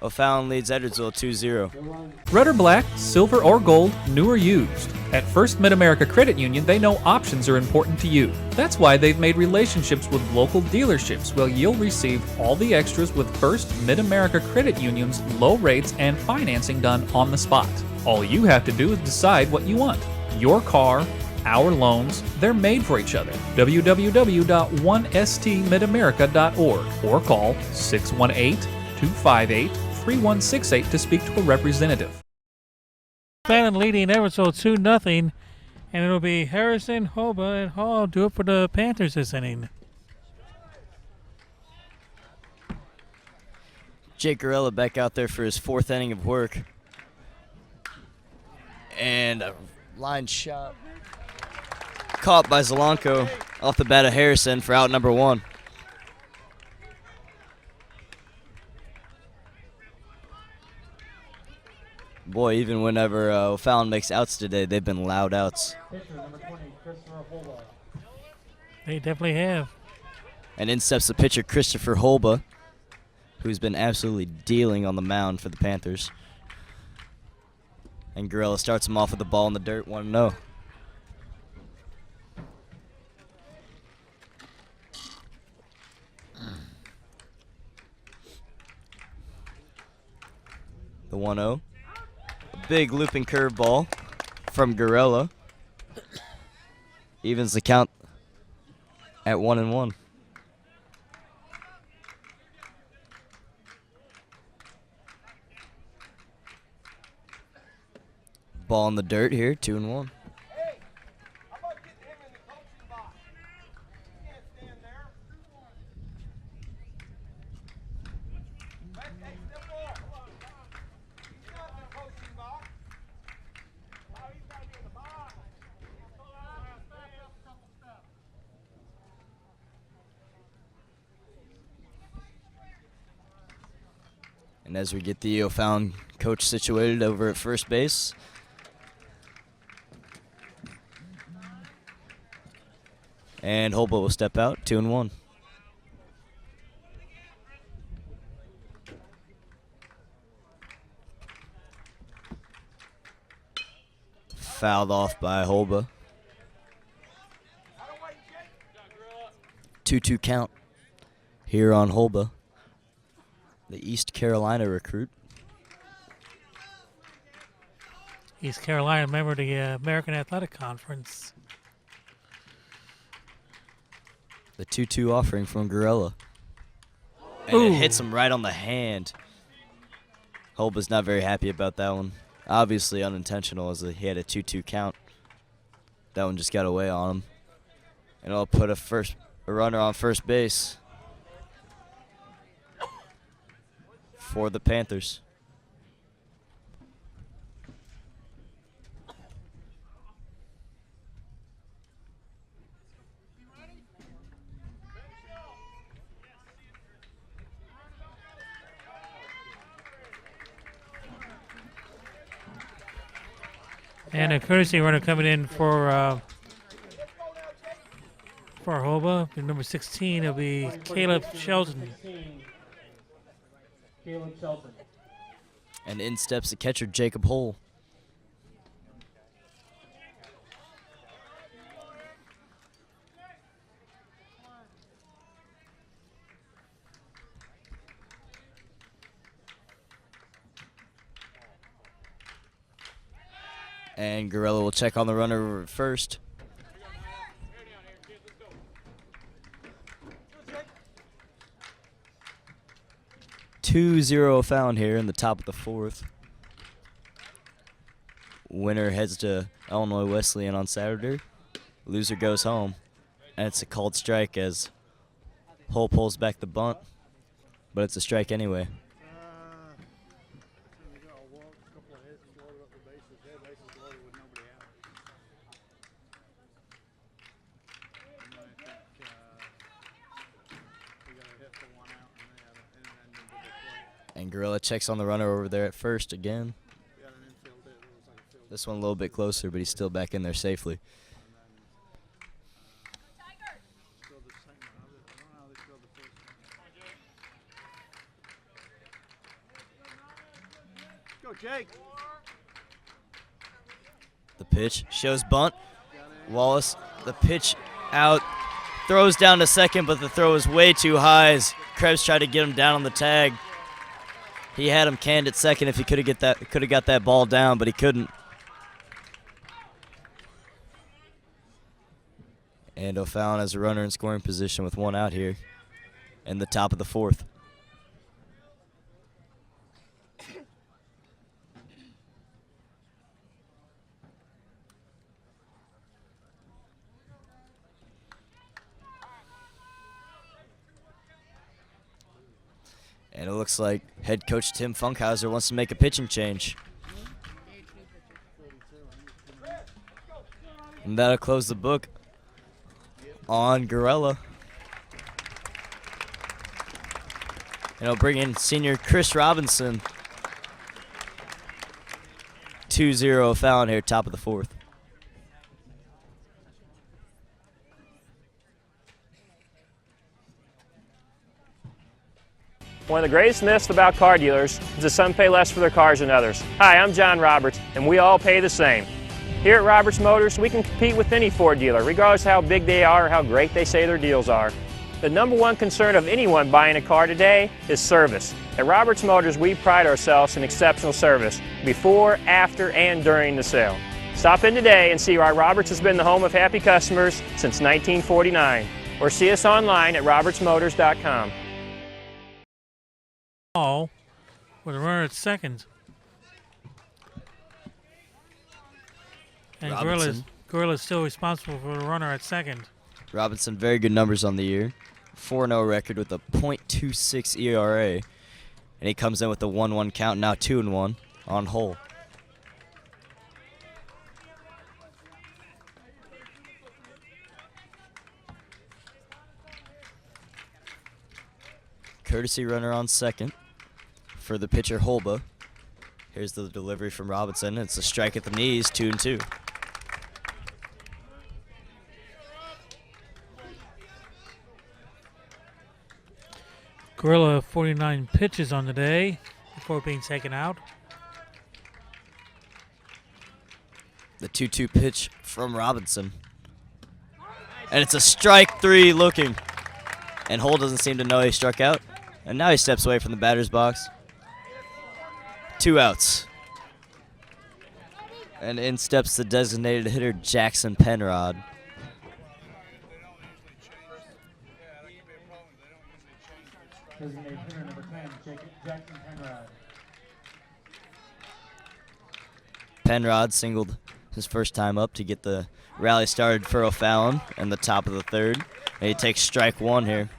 O'Fallon leads Edwardsville 2-0. Red or black, silver or gold, new or used. At First Mid-America Credit Union, they know options are important to you. That's why they've made relationships with local dealerships where you'll receive all the extras with First Mid-America Credit Union's low rates and financing done on the spot. All you have to do is decide what you want. Your car, our loans, they're made for each other. www.1stmidamerica.org or call 618-258-3168 to speak to a representative. O'Fallon leading Edwardsville 2-0, and it'll be Harrison, Holba, and Hall do it for the Panthers this inning. Jake Gorella back out there for his fourth inning of work. And a line shot caught by Zelenko off the bat of Harrison for out number 1. Boy, even whenever O'Fallon makes outs today, they've been loud outs. They definitely have. And in steps the pitcher, Christopher Holba, who's been absolutely dealing on the mound for the Panthers. And Gorilla starts him off with the ball in the dirt, 1-0. The 1-0. Big looping curveball from Gorilla. Evens the count at 1-1. Ball in the dirt here, 2-1. And as we get the O'Fallon coach situated over at first base, and Holba will step out, 2-1. Fouled off by Holba. 2-2 count here on Holba, the East Carolina recruit. East Carolina, member of the American Athletic Conference. The 2-2 offering from Gorilla. And it hits him right on the hand. Holba's not very happy about that one. Obviously unintentional, as he had a 2-2 count. That one just got away on him. And it'll put a runner on first base for the Panthers. And a courtesy runner coming in for Holba, number 16, it'll be Caleb Shelton. And in steps the catcher, Jacob Hull. And Gorilla will check on the runner first. Two-0 found here in the top of the fourth. Winner heads to Illinois Wesleyan on Saturday. Loser goes home. And it's a called strike as Hull pulls back the bunt. But it's a strike anyway. And Gorilla checks on the runner over there at first again. This one a little bit closer, but he's still back in there safely. Go, Jake. The pitch shows bunt. Wallace, the pitch out, throws down to second, but the throw is way too high as Krebs tried to get him down on the tag. He had him canned at second if he could have got that ball down, but he couldn't. And O'Fallon has a runner in scoring position with one out here in the top of the fourth. And it looks like head coach Tim Funkhauser wants to make a pitching change. And that'll close the book on Gorilla. And he'll bring in senior Chris Robinson. 2-0 O'Fallon here, top of the fourth. One of the greatest myths about car dealers is that some pay less for their cars than others. Hi, I'm John Roberts, and we all pay the same. Here at Roberts Motors, we can compete with any Ford dealer, regardless of how big they are or how great they say their deals are. The number one concern of anyone buying a car today is service. At Roberts Motors, we pride ourselves in exceptional service before, after, and during the sale. Stop in today and see why Roberts has been the home of happy customers since 1949, or see us online at RiverBender.com. Ball with a runner at second. And Gorilla's still responsible for the runner at second. Robinson, very good numbers on the year. 4-0 record with a .26 ERA. And he comes in with a 1-1 count, now 2-1 on hole. Courtesy runner on second for the pitcher Holba. Here's the delivery from Robinson. It's a strike at the knees, 2-2. Gorilla 49 pitches on the day before being taken out. The 2-2 pitch from Robinson. And it's a strike three looking. And Hull doesn't seem to know he struck out. And now he steps away from the batter's box. 2 outs. And in steps the designated hitter, Jackson Penrod. Designated hitter number 10, Jackson Penrod. Penrod singled his first time up to get the rally started for O'Fallon in the top of the third. And he takes strike one here.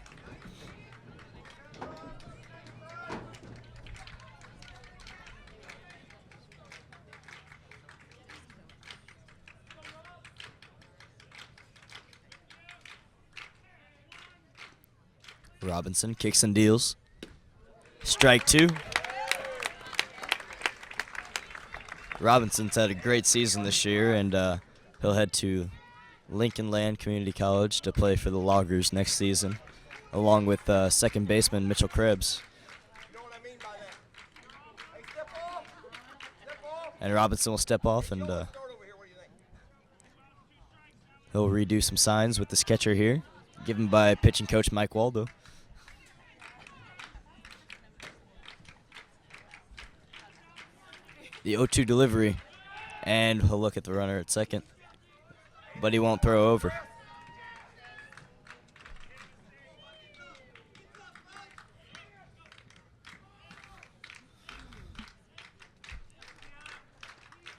Robinson kicks and deals. Strike two. Robinson's had a great season this year, and he'll head to Lincoln Land Community College to play for the Loggers next season, along with second baseman Mitchell Krebs. And Robinson will step off, and he'll redo some signs with this catcher here, given by pitching coach Mike Waldo. The 0-2 delivery, and he'll look at the runner at second, but he won't throw over.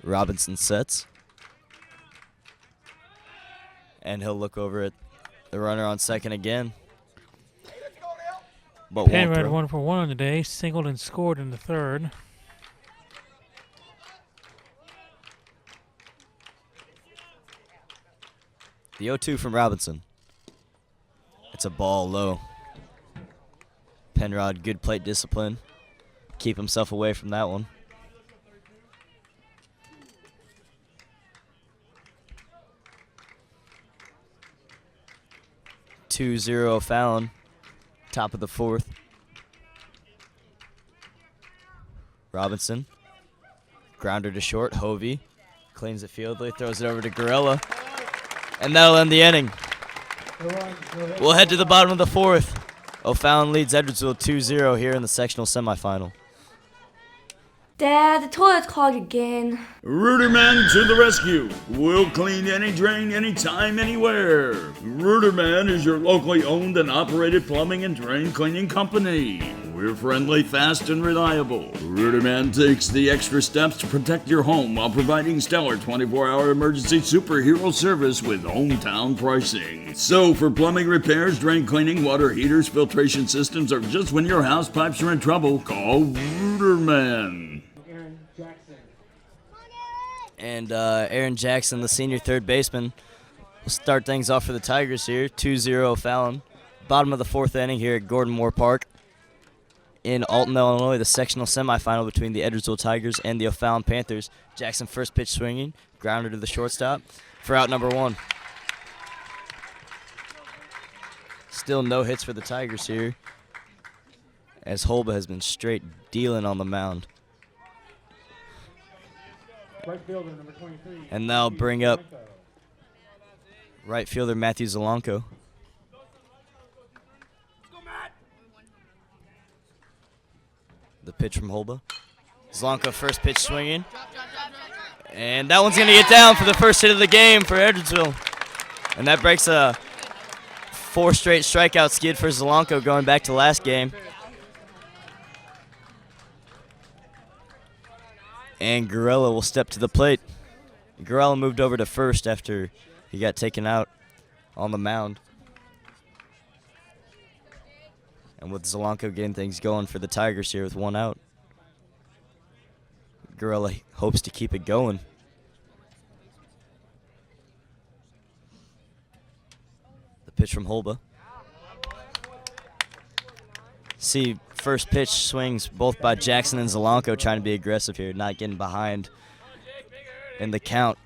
Robinson sets, and he'll look over at the runner on second again, but won't Penrod throw. 1 for 1 on the day, singled and scored in the third. The 0-2 from Robinson. It's a ball low. Penrod, good plate discipline. keep himself away from that one. (2-0) O'Fallon, top of the fourth. Robinson, grounder to short. Hovey cleans it fieldly, throws it over to Gorilla, and that'll end the inning. We'll head to the bottom of the fourth. O'Fallon leads Edwardsville 2-0 here in the sectional semifinal. Dad, the toilet's clogged again. Ruderman to the rescue. We'll clean any drain, anytime, anywhere. Ruderman is your locally owned and operated plumbing and drain cleaning company. We're friendly, fast, and reliable. Ruderman takes the extra steps to protect your home while providing stellar 24-hour emergency superhero service with hometown pricing. So for plumbing repairs, drain cleaning, water heaters, filtration systems, or just when your house pipes are in trouble, call Ruderman. And Aaron Jackson, the senior third baseman, will start things off for the Tigers here. 2-0 O'Fallon. Bottom of the fourth inning here at Gordon Moore Park in Alton, Illinois, the sectional semifinal between the Edwardsville Tigers and the O'Fallon Panthers. Jackson first pitch swinging, grounder to the shortstop for out number one. Still no hits for the Tigers here, as Holba has been straight dealing on the mound. Right fielder, number 23. And they'll bring up right fielder Matthew Zelanko. The pitch from Holba. Zelanko first pitch swinging. And that one's going to get down for the first hit of the game for Edwardsville. And that breaks a 4 straight strikeout skid for Zelanko going back to last game. And Gorilla will step to the plate. Gorilla moved over to first after he got taken out on the mound. And with Zelanko getting things going for the Tigers here with 1 out, Gorilla hopes to keep it going. The pitch from Holba. See first pitch swings both by Jackson and Zelanko trying to be aggressive here, not getting behind in the count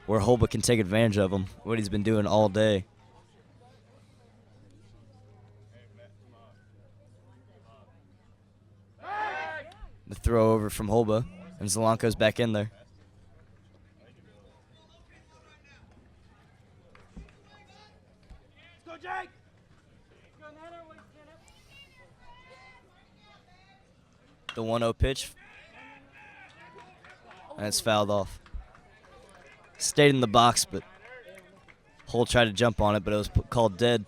where Holba can take advantage of him, what he's been doing all day. The throw over from Holba, and Zelanko's back in there. Let's go, Jake! The 1-0 pitch, and it's fouled off. Stayed in the box, but Holt tried to jump on it, but it was called dead.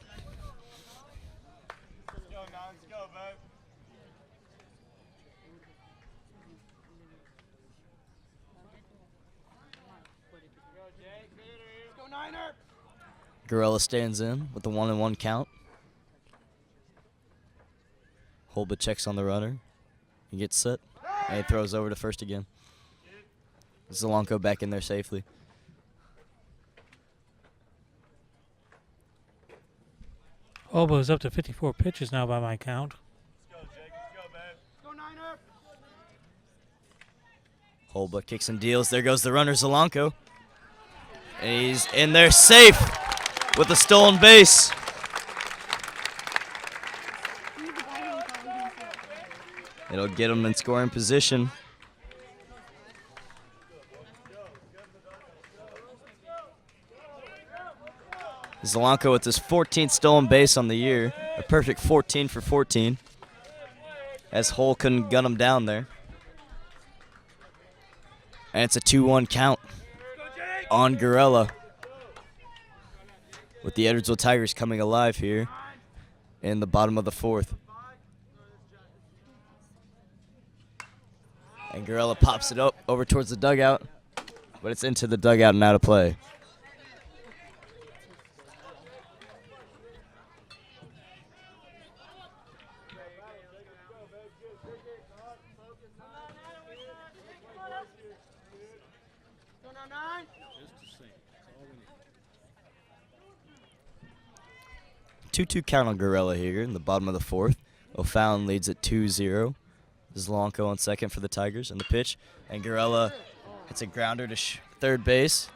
Gorilla stands in with the 1-1 count. Holba checks on the runner. He gets set, and he throws over to first again. Zelanko back in there safely. Holba is up to 54 pitches now by my count. Holba kicks and deals. There goes the runner, Zelanko. And he's in there safe with a stolen base. It'll get him in scoring position. Zelanko with his 14th stolen base on the year. A perfect 14 for 14. As Hull couldn't gun him down there. And it's a 2-1 count on Gorilla. With the Edwardsville Tigers coming alive here in the bottom of the fourth. And Gorilla pops it up over towards the dugout, but it's into the dugout and out of play. Two-two count on Gorilla here in the bottom of the fourth. O'Fallon leads at 2-0. Zlonko on second for the Tigers, and the pitch. And Garella hits a grounder to third base.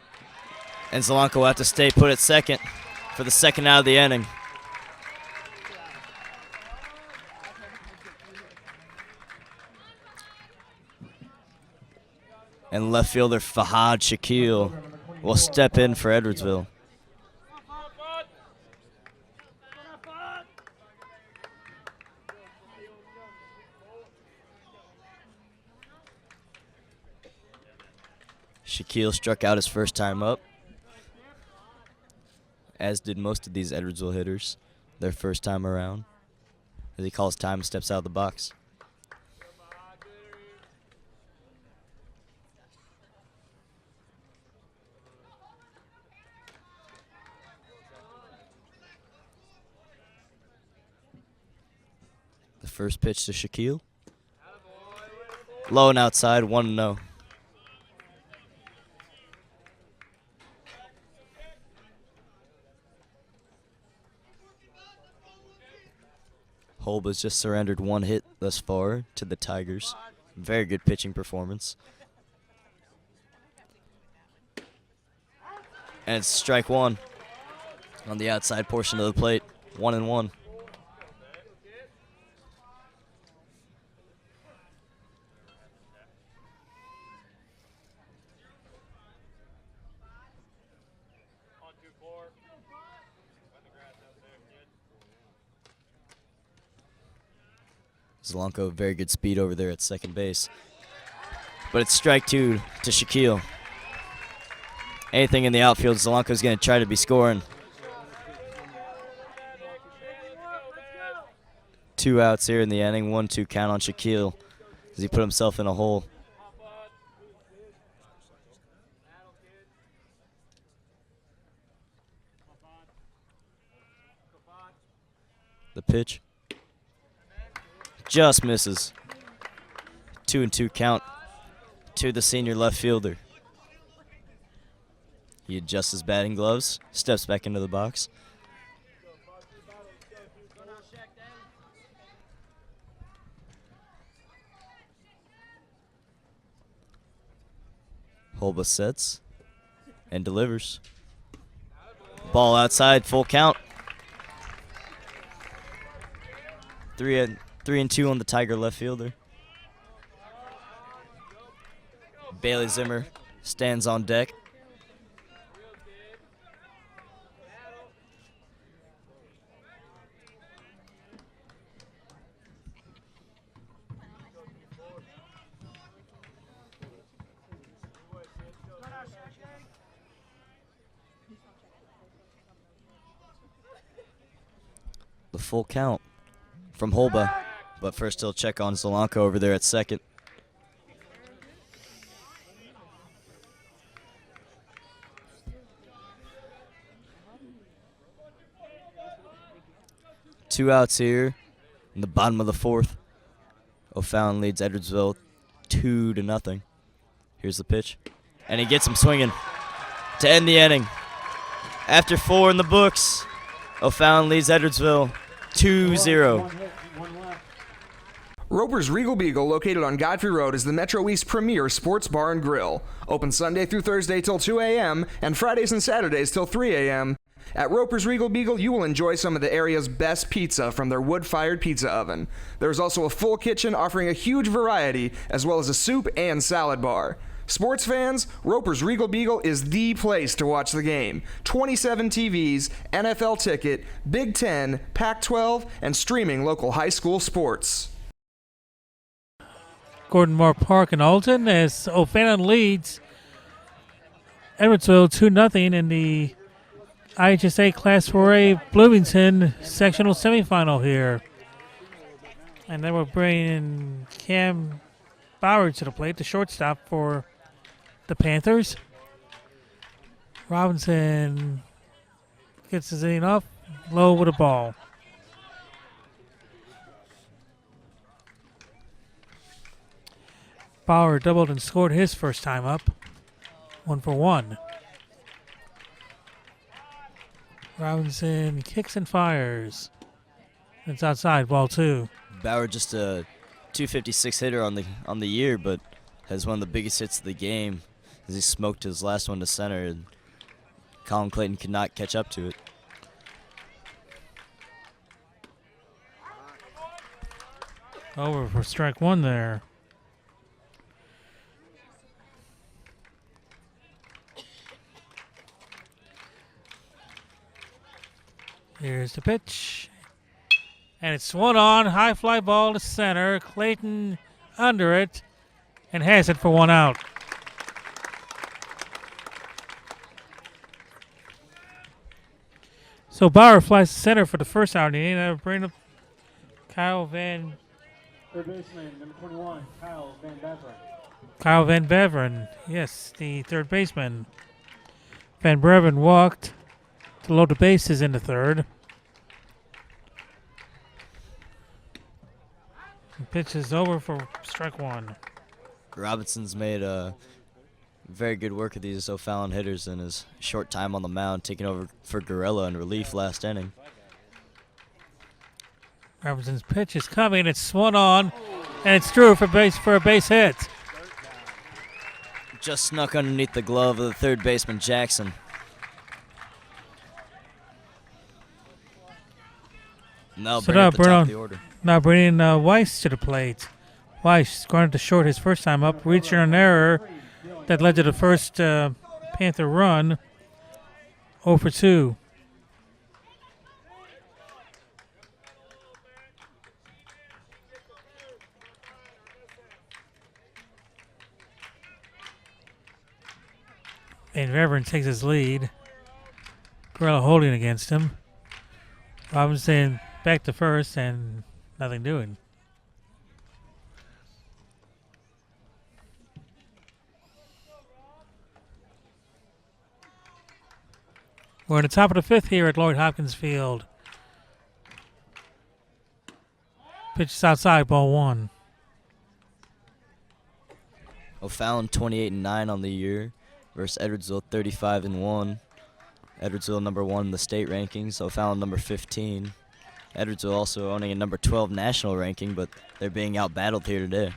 And Zlonko will have to stay put at second for the second out of the inning. And left fielder Fahad Shakil will step in for Edwardsville. Shakil struck out his first time up, as did most of these Edwardsville hitters their first time around, as he calls time and steps out of the box. The first pitch to Shakil. Low and outside, 1-0. Holba's just surrendered one hit thus far to the Tigers. Very good pitching performance. And it's strike one on the outside portion of the plate. 1-1. Zlonko, very good speed over there at second base. But it's strike two to Shakil. Anything in the outfield, Zlonko's going to try to be scoring. 2 outs here in the inning, 1-2 count on Shakil as he put himself in a hole. The pitch. Just misses. 2-2 count to the senior left fielder. He adjusts his batting gloves, steps back into the box. Holba sets and delivers. Ball outside, full count. 3-2 on the Tiger left fielder. Bailey Zimmer stands on deck. The full count from Holba. But first he'll check on Zlonko over there at second. Two outs here in the bottom of the fourth. O'Fallon leads Edwardsville 2-0. Here's the pitch. And he gets him swinging to end the inning. After 4 in the books, O'Fallon leads Edwardsville 2-0. Roper's Regal Beagle, located on Godfrey Road, is the Metro East premier sports bar and grill. Open Sunday through Thursday till 2 a.m. and Fridays and Saturdays till 3 a.m. At Roper's Regal Beagle, you will enjoy some of the area's best pizza from their wood-fired pizza oven. There's also a full kitchen offering a huge variety, as well as a soup and salad bar. Sports fans, Roper's Regal Beagle is the place to watch the game. 27 TVs, NFL ticket, Big Ten, Pac-12, and streaming local high school sports. Gordon Moore Park in Alton as O'Fallon leads Edwardsville 2-0 in the IHSA Class 4A Bloomington Sectional Semifinal here. And then we're bringing Cam Bauer to the plate, the shortstop for the Panthers. Robinson gets his inning off, low with a ball. Bauer doubled and scored his first time up. 1 for 1. Robinson kicks and fires. It's outside, ball 2. Bauer just a .256 hitter on the year, but has one of the biggest hits of the game as he smoked his last one to center, and Colin Clayton could not catch up to it. Over for strike one there. Here's the pitch. And it's swung on. High fly ball to center. Clayton under it and has it for one out. So Bauer flies to center for the first out. And bring up Kyle Van. Third baseman, number 21, Kyle Van Beveren. Kyle Van Beveren, yes, the third baseman. Van Beveren walked to load the bases in the third. The pitch is over for strike one. Robinson's made very good work of these O'Fallon hitters in his short time on the mound, taking over for Gorilla in relief last inning. Robinson's pitch is coming. It's swung on, and it's through for a base hit. Just snuck underneath the glove of the third baseman, Jackson. Now bring up the top of the order. Now bringing Weiss to the plate. Weiss going to short his first time up, reaching an error that led to the first Panther run. 0 for 2. And Reverend takes his lead. Gorilla holding against him. Robinson back to first and nothing doing. We're in the top of the fifth here at Lloyd Hopkins Field. Pitch is outside, ball one. O'Fallon 28-9 on the year versus Edwardsville 35-1. Edwardsville number 1 in the state rankings. O'Fallon number 15. Edwardsville also owning a number 12 national ranking, but they're being out-battled here today.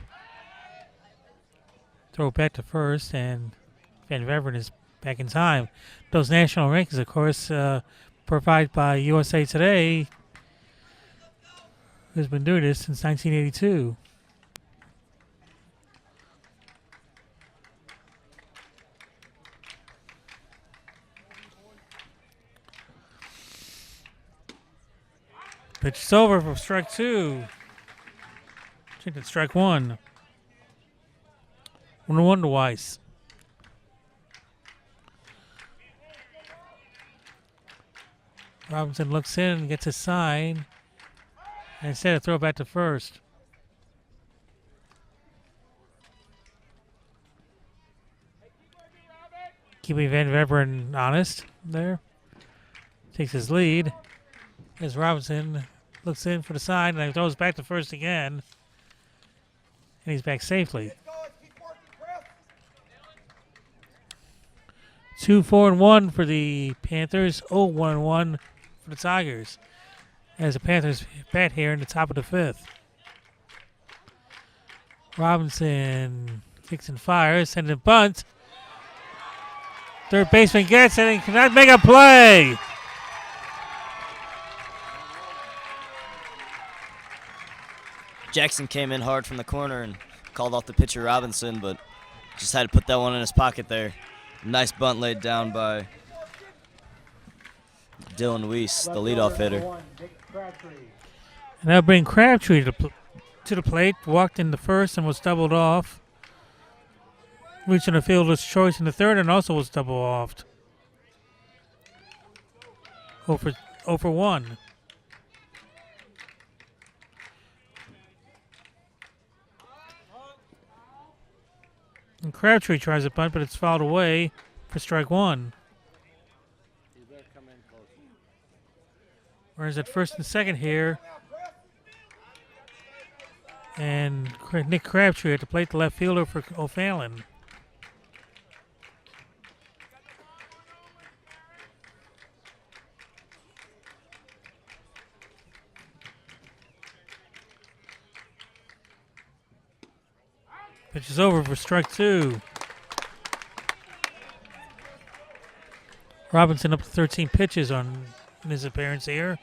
Throw back to first, and Van Beveren is back in time. Those national rankings, of course, provided by USA Today, who's been doing this since 1982. Pitch is over for strike two. Check that strike one. 1-1 to Weiss. Robinson looks in and gets a sign. And instead of throw back to first. Keeping Van Beveren honest there. Takes his lead. As Robinson looks in for the sign and throws back to first again. And he's back safely. 2-4-1 for the Panthers. 0-1-1 for the Tigers. As the Panthers bat here in the top of the fifth. Robinson kicks and fires, sends a bunt. Third baseman gets it and cannot make a play. Jackson came in hard from the corner and called off the pitcher Robinson, but just had to put that one in his pocket there. Nice bunt laid down by Dylan Weiss, the leadoff hitter. And that'll bring Crabtree to the plate. Walked in the first and was doubled off. Reaching the fielder's choice in the third and also was double offed. 0 for 1. And Crabtree tries a bunt, but it's fouled away for strike one. Whereas at first and second here. And Nick Crabtree at the plate, the left fielder for O'Fallon. Pitch is over for strike 2. Robinson up to 13 pitches in his appearance here.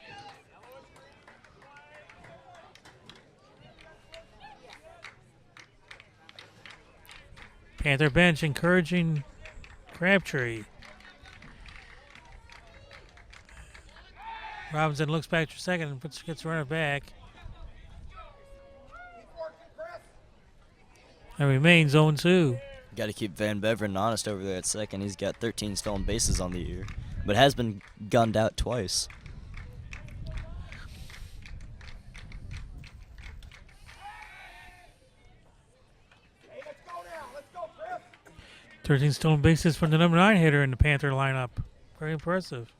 Panther bench encouraging Crabtree. Robinson looks back for second and gets runner back. And remains 0-2. Got to keep Van Beveren honest over there at second. He's got 13 stolen bases on the year, but has been gunned out twice. Hey, let's go now. Let's go, Chris. 13 stolen bases from the number 9 hitter in the Panther lineup. Very impressive.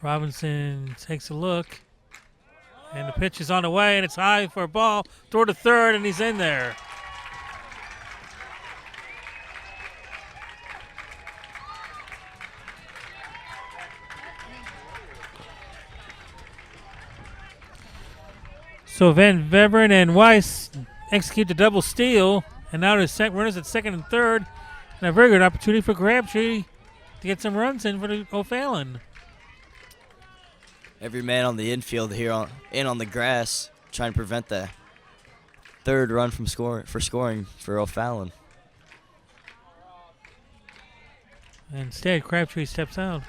Robinson takes a look. And the pitch is on the way, and it's high for a ball. Throw to third, and he's in there. So Van Beveren and Weiss execute the double steal, and now there's runners at second and third, and a very good opportunity for Crabtree to get some runs in for the O'Fallon. Every man on the infield here on the grass trying to prevent the third run from scoring for O'Fallon. Instead, Crabtree steps out.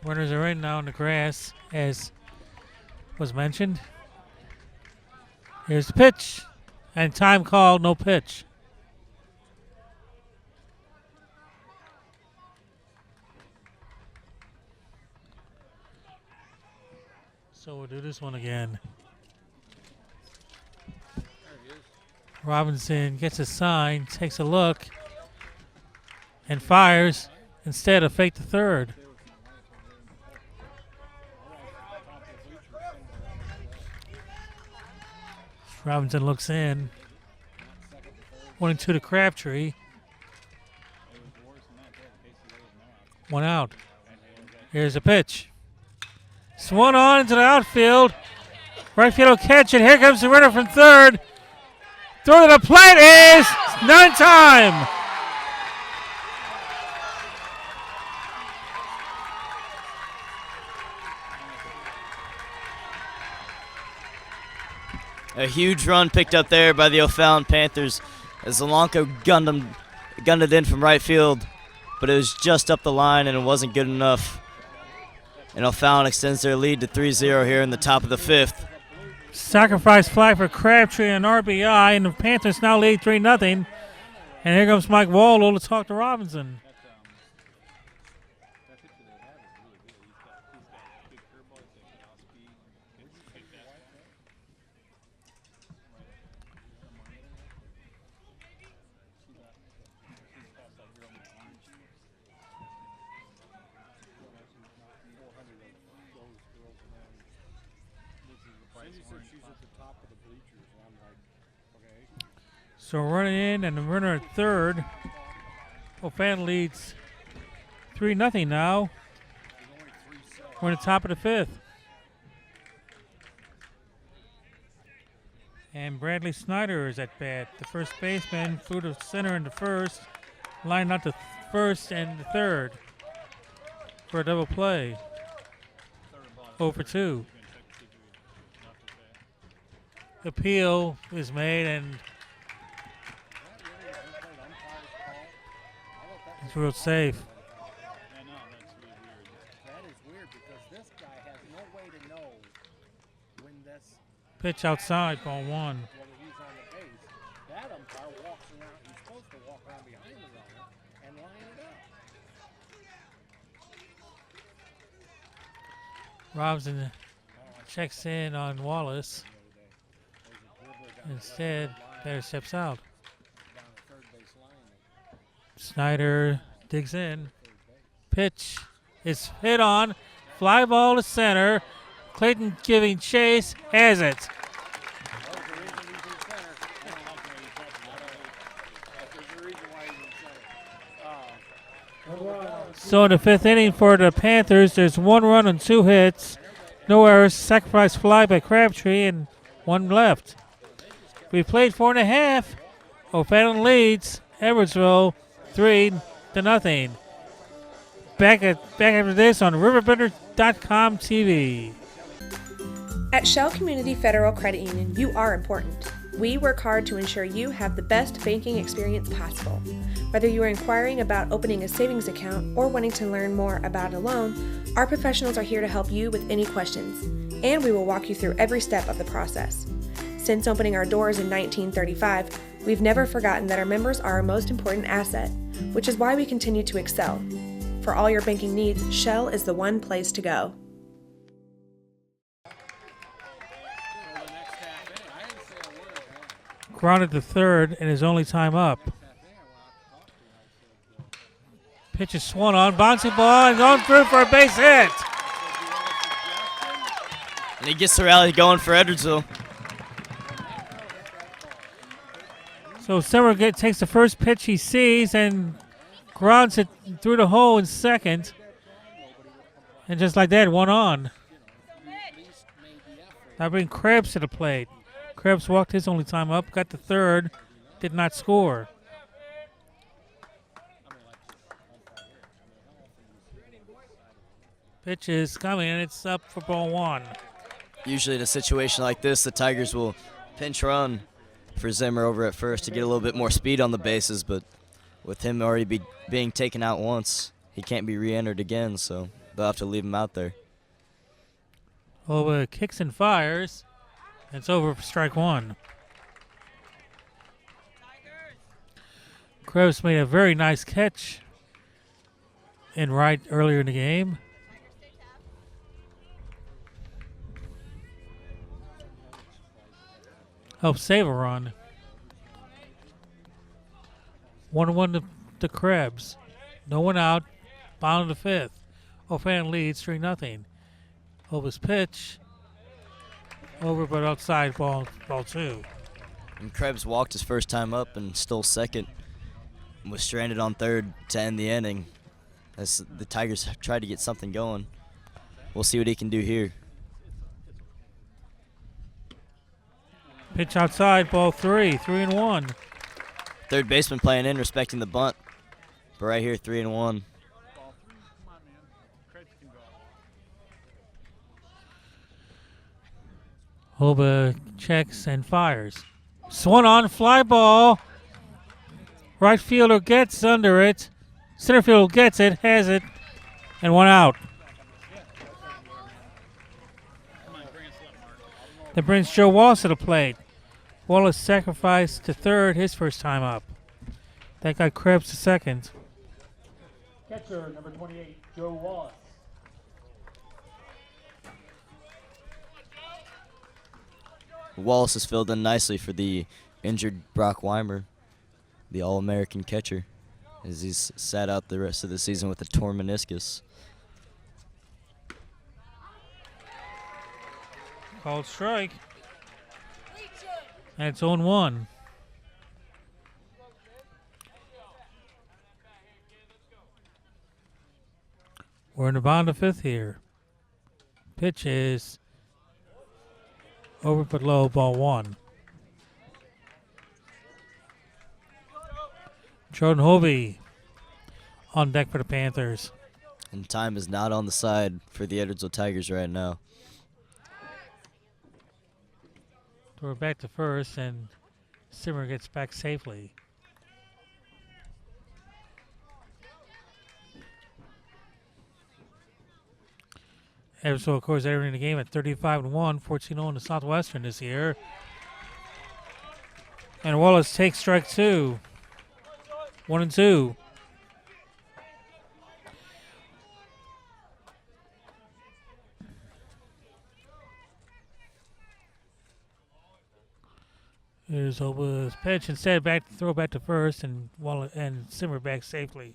Runners are right now on the grass, as was mentioned. Here's the pitch, and time called, no pitch. So we'll do this one again. Robinson gets a sign, takes a look, and fires instead of fake to third. Robinson looks in. 1-2 to Crabtree. 1 out. Here's a pitch. Swung on into the outfield. Right field will catch it. Here comes the runner from third. Throw to the plate is none time. A huge run picked up there by the O'Fallon Panthers as Solanco gunned it in from right field, but it was just up the line and it wasn't good enough. And O'Fallon extends their lead to 3-0 here in the top of the 5th. Sacrifice fly for Crabtree and RBI, and the Panthers now lead 3-0. And here comes Mike Wallow to talk to Robinson. So running in and the runner at third. O'Fallon leads 3-0 now. We're at the top of the 5th. And Bradley Snyder is at bat. The first baseman flew to center in the first, lined out to first and the third for a double play. 0-2. Appeal is made and it's real safe. That is weird because this guy has no way to know when this. Pitch outside, ball 1. Whether he's on the base. That umpire walks around. He's supposed to walk around behind the runner and line it up. Robinson checks in on Wallace. Instead, Bear steps out. Snyder digs in. Pitch is hit on. Fly ball to center. Clayton giving chase. Has it. So in the 5th inning for the Panthers, there's 1 run on 2 hits. No errors. Sacrifice fly by Crabtree and 1 left. We played 4.5. O'Fallon leads Edwardsville 3-0. Back after this on RiverBender.com TV. At Shell Community Federal Credit Union, you are important. We work hard to ensure you have the best banking experience possible. Whether you are inquiring about opening a savings account or wanting to learn more about a loan, our professionals are here to help you with any questions, and we will walk you through every step of the process. Since opening our doors in 1935, we've never forgotten that our members are our most important asset, which is why we continue to excel. For all your banking needs, Shell is the one place to go. Grounded to third and his only time up. Pitch is swung on, bouncy ball, and going through for a base hit. And he gets the rally going for Edwardsville. So Simmer takes the first pitch he sees and grounds it through the hole in second. And just like that, 1 on. Now bring Krebs to the plate. Krebs walked his only time up, got the third, did not score. Pitch is coming, and it's up for ball 1. Usually in a situation like this, the Tigers will pinch run for Zimmer over at first to get a little bit more speed on the bases, but with him already being taken out once, he can't be re-entered again, so they'll have to leave him out there. Over kicks and fires. It's over for strike 1. Krebs made a very nice catch in right earlier in the game. Helped save a run. 1-1 to Krebs. No one out. Bottom of the 5th. O'Fallon leads 3-0. Hova's pitch. Over but outside, ball 2. And Krebs walked his first time up and stole second. And was stranded on third to end the inning. As the Tigers tried to get something going. We'll see what he can do here. Pitch outside, ball 3, 3-1. Third baseman playing in, respecting the bunt. But right here, 3-1. Hova checks and fires. Swung on, fly ball. Right fielder gets under it. Center fielder gets it, has it, and 1 out. That brings Joe Wallace to the plate. Wallace sacrificed to third his first time up. That got Krebs to second. Catcher, number 28, Joe Wallace. Wallace has filled in nicely for the injured Brock Weimer, the All-American catcher, as he's sat out the rest of the season with a torn meniscus. Called strike. And it's 0-1. We're in the bottom of the 5th here. Pitch is over but low, ball 1. Jordan Hovey on deck for the Panthers. And time is not on the side for the Edwardsville Tigers right now. We're back to first, and Simmer gets back safely. Edwardsville, of course, entering the game at 35-1, 14-0 in the Southwestern this year. And Wallace takes strike 2. 1-2. Here's Oba's pitch. Instead, throw back to first, and Simmer back safely.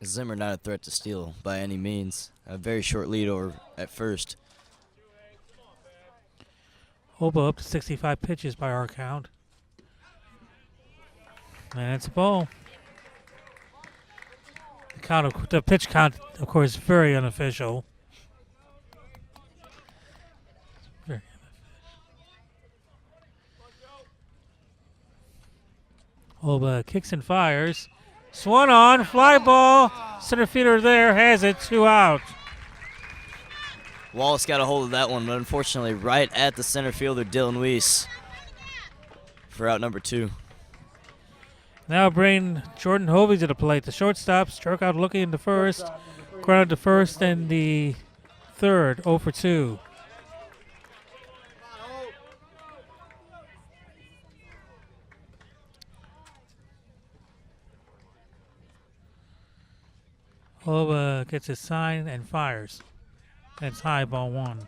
Zimmer not a threat to steal by any means. A very short lead over at first. Oba up to 65 pitches by our count. And it's a ball. The pitch count, of course, very unofficial. Oba kicks and fires. Swung on, fly ball. Center fielder there has it, 2 out. Wallace got a hold of that one, but unfortunately right at the center fielder, Dylan Weiss, for out number 2. Now bring Jordan Hovey to the plate. The shortstop struck out looking into first. Grounded to first and the third, 0 for 2. Ova gets his sign and fires. That's high, ball 1.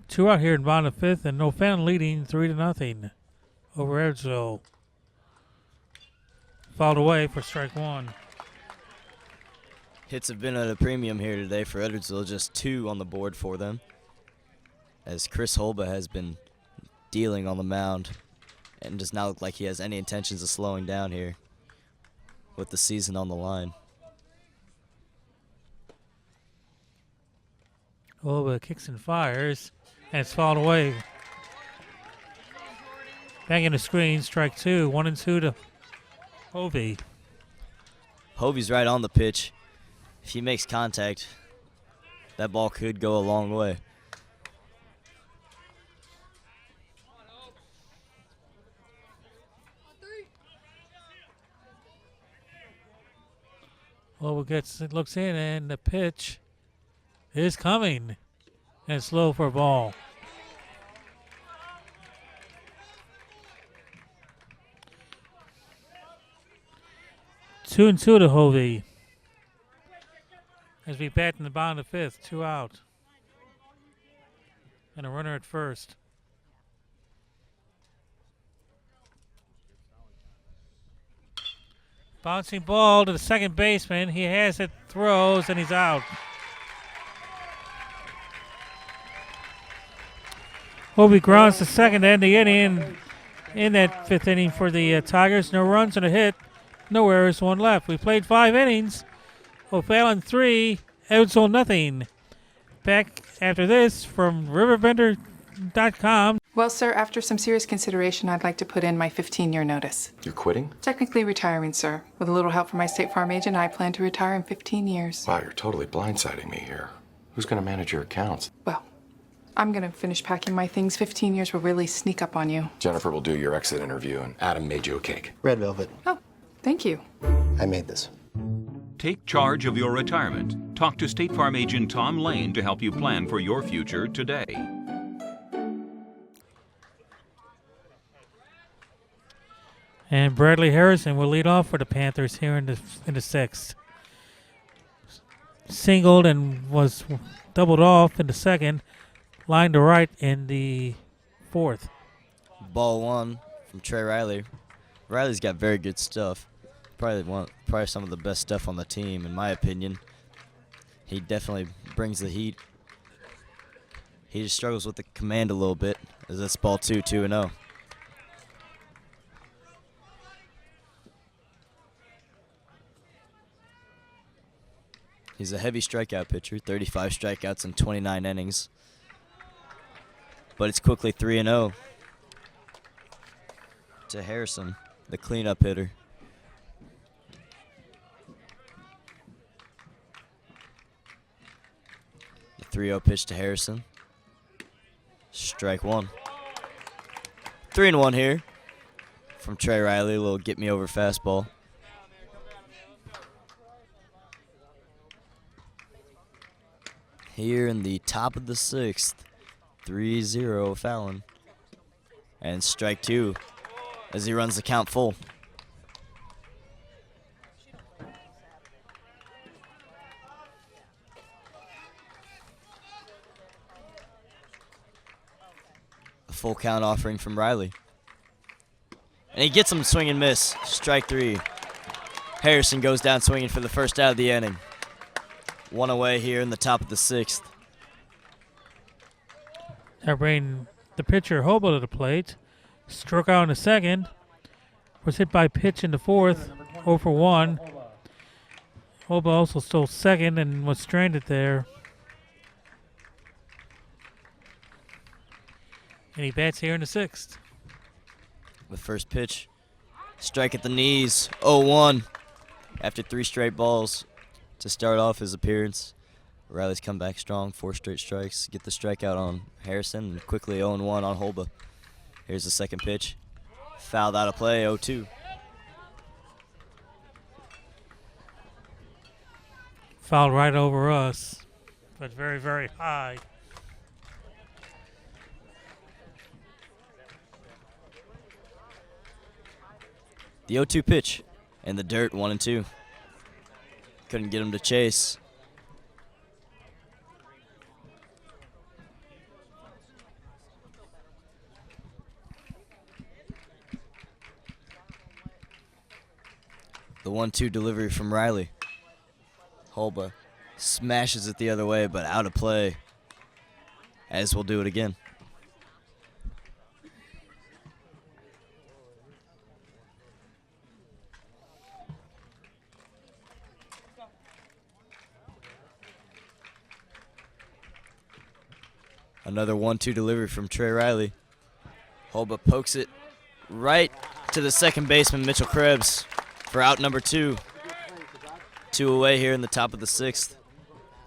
Two out here in bottom of 5th, and O'Fallon leading 3-0 over Edwardsville. Fouled away for strike 1. Hits have been at a premium here today for Edwardsville, just 2 on the board for them, as Chris Holba has been dealing on the mound and does not look like he has any intentions of slowing down here with the season on the line. Holba kicks and fires, and it's fouled away. Back in the screen, strike 2, 1-2 to Hovey. Hovey's right on the pitch. If he makes contact, that ball could go a long way. Looks in, and the pitch is coming. And it's low for a ball. Two and 2 to Hovey. As we bat in the bottom of the 5th, 2 out. And a runner at first. Bouncing ball to the second baseman. He has it, throws, and he's out. Hovey grounds to second end the inning in that 5th inning for the Tigers. No runs and a hit. No errors, 1 left. We played 5 innings. O'Fallon 3, Edwardsville nothing. Back after this from RiverBender.com. Well, sir, after some serious consideration, I'd like to put in my 15-year notice. You're quitting? Technically retiring, sir. With a little help from my State Farm agent, I plan to retire in 15 years. Wow, you're totally blindsiding me here. Who's going to manage your accounts? Well, I'm going to finish packing my things. 15 years will really sneak up on you. Jennifer will do your exit interview, and Adam made you a cake. Red velvet. Oh, thank you. I made this. Take charge of your retirement. Talk to State Farm agent Tom Lane to help you plan for your future today. And Bradley Harrison will lead off for the Panthers here in the 6th. Singled and was doubled off in the 2nd. Line to right in the 4th. Ball 1 from Trey Riley. Riley's got very good stuff. Probably some of the best stuff on the team, in my opinion. He definitely brings the heat. He just struggles with the command a little bit, as that's ball 2, 2-0. He's a heavy strikeout pitcher, 35 strikeouts in 29 innings. But it's quickly 3-0 to Harrison, the cleanup hitter. The 3-0 pitch to Harrison. Strike 1. 3-1 here from Trey Riley, a little get-me-over fastball. Here in the top of the 6th, 3-0 Fallon. And strike 2 as he runs the count full. A full count offering from Riley. And he gets him swing and miss. Strike 3. Harrison goes down swinging for the first out of the inning. 1 away here in the top of the 6th. Now bring the pitcher Hobo to the plate. Struck out in the 2nd. Was hit by pitch in the 4th. 0 for 1. Hobo also stole 2nd and was stranded there. And he bats here in the 6th. The first pitch, strike at the knees, 0-1. After 3 straight balls to start off his appearance. Riley's come back strong, 4 straight strikes, get the strikeout on Harrison, and quickly 0-1 on Holba. Here's the second pitch, fouled out of play, 0-2. Fouled right over us, but very, very high. The 0-2 pitch, in the dirt, 1-2. Couldn't get him to chase. The 1-2 delivery from Riley. Holba smashes it the other way, but out of play, as we'll do it again. Another 1-2 delivery from Trey Riley. Holba pokes it right to the second baseman, Mitchell Krebs, for out number 2. 2 away here in the top of the 6th.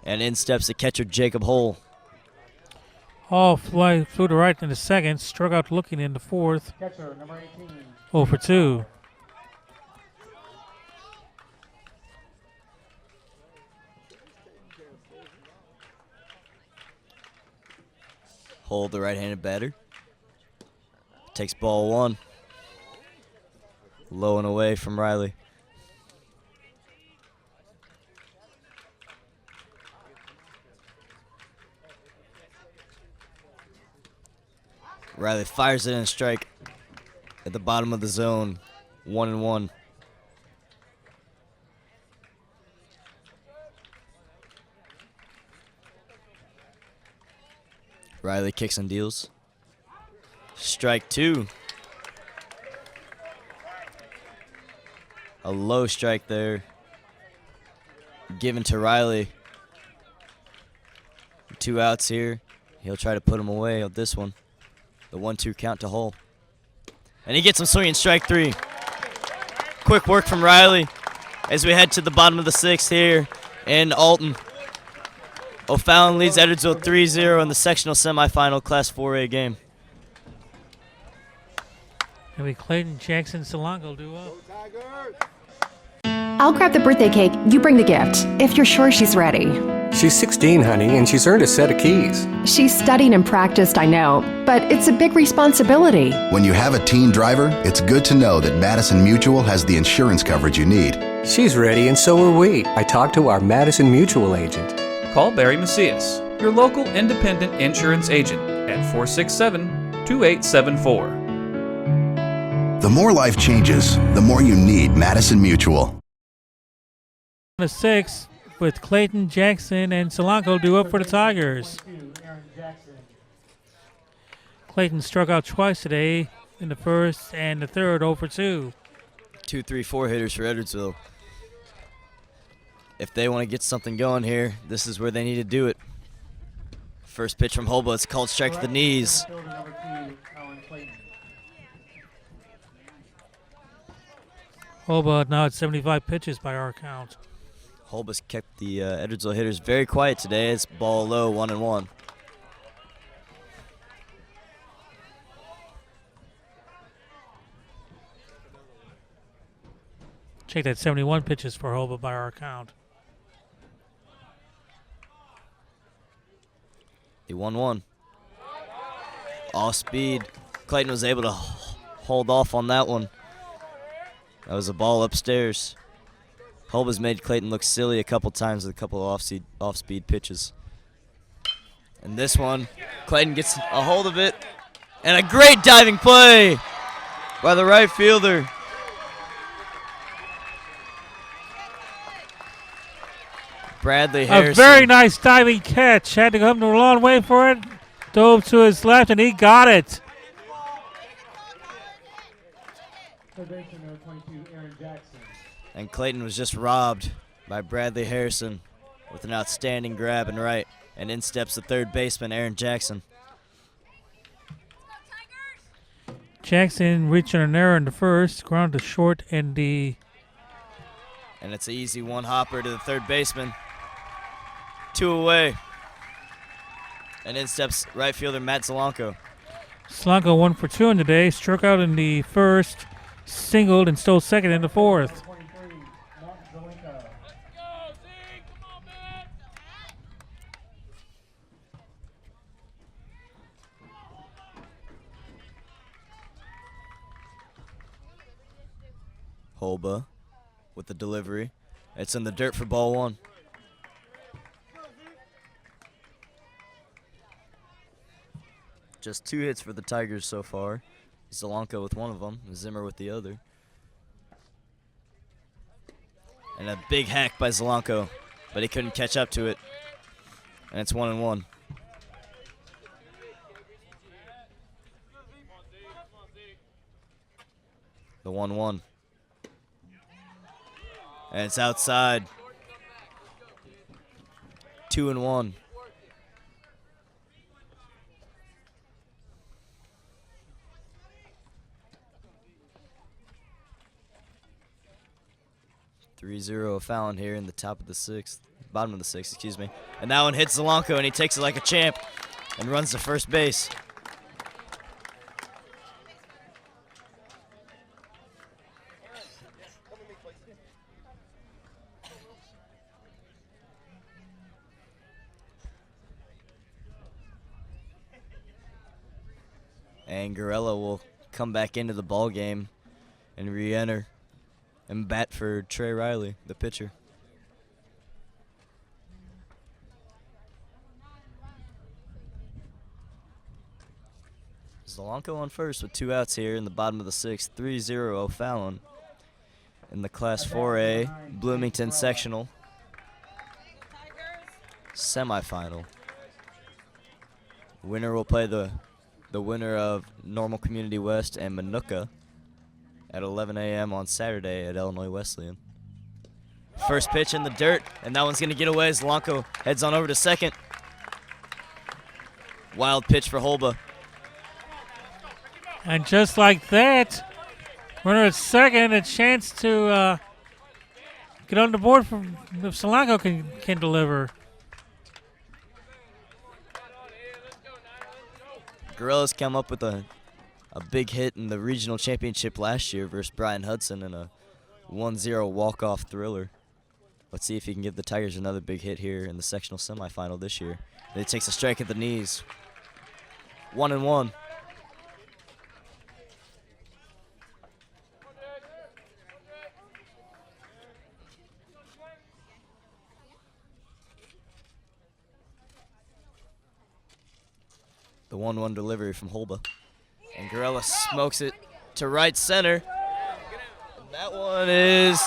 And in steps the catcher, Jacob Hull. Hall flew to right in the 2nd, struck out looking in the 4th. Catcher, number 18. 0 for 2. Hull, the right-handed batter. Takes ball 1. Low and away from Riley. Riley fires it in a strike at the bottom of the zone, 1-1. Riley kicks and deals. Strike 2. A low strike there, given to Riley. 2 outs here. He'll try to put him away on this one. The 1-2 count to Hull. And he gets him swinging strike 3. Quick work from Riley as we head to the bottom of the 6th here in Alton. O'Fallon leads Edwardsville 3-0 in the sectional semifinal Class 4A game. Maybe Clayton Jackson Solanco duo. I'll grab the birthday cake, you bring the gift, if you're sure she's ready. She's 16, honey, and she's earned a set of keys. She's studied and practiced, I know, but it's a big responsibility. When you have a teen driver, it's good to know that Madison Mutual has the insurance coverage you need. She's ready, and so are we. I talked to our Madison Mutual agent. Call Barry Macias, your local independent insurance agent, at 467-2874. The more life changes, the more you need Madison Mutual. The 6th with Clayton Jackson and Solanco due up for the Tigers. Clayton struck out twice today in the 1st and the 3rd, 0 for 2. 2, 3, 4 hitters for Edwardsville. If they want to get something going here, this is where they need to do it. First pitch from Holba, it's called strike at the knees. Holba now at 75 pitches by our count. Holba's kept the Edwardsville hitters very quiet today. It's ball low, 1-1. Check that, 71 pitches for Holba by our count. The 1-1. Off speed. Clayton was able to hold off on that one. That was a ball upstairs. Holba's made Clayton look silly a couple times with a couple of off-speed pitches. And this one, Clayton gets a hold of it. And a great diving play by the right fielder. Bradley Harrison. A very nice diving catch. Had to come to a long way for it. Dove to his left, and he got it. And Clayton was just robbed by Bradley Harrison with an outstanding grab and right. And in steps the third baseman, Aaron Jackson. Jackson reaching an error in the first, ground to short and the. And it's an easy one hopper to the third baseman. 2 away. And in steps right fielder Matt Zalanko. Zalanko 1 for 2 in the day, struck out in the first, singled and stole second in the fourth. Holba with the delivery. It's in the dirt for ball 1. Just 2 hits for the Tigers so far. Zalanko with one of them, Zimmer with the other. And a big hack by Zalanko, but he couldn't catch up to it. And it's 1-1. The 1-1. And it's outside. 2-1. O'Fallon here in the top of the 6th, bottom of the 6th, excuse me. And that one hits Zalanko, and he takes it like a champ and runs to first base. And Gorella will come back into the ball game and re-enter and bat for Trey Riley, the pitcher. Zalanko on first with 2 outs here in the bottom of the 6th. 3-0 O'Fallon in the Class 4A Bloomington Sectional Semifinal. Winner will play the winner of Normal Community West and Minooka at 11 a.m. on Saturday at Illinois Wesleyan. First pitch in the dirt, and that one's going to get away as Zalanko heads on over to second. Wild pitch for Holba. And just like that, runner at second, a chance to get on the board if Zalanko can deliver. Gorillas come up with a big hit in the regional championship last year versus Brian Hudson in a 1-0 walk-off thriller. Let's see if he can give the Tigers another big hit here in the sectional semifinal this year. And he takes a strike at the knees. 1-1. The 1-1 delivery from Holba. And Gorella smokes it to right center. And that one is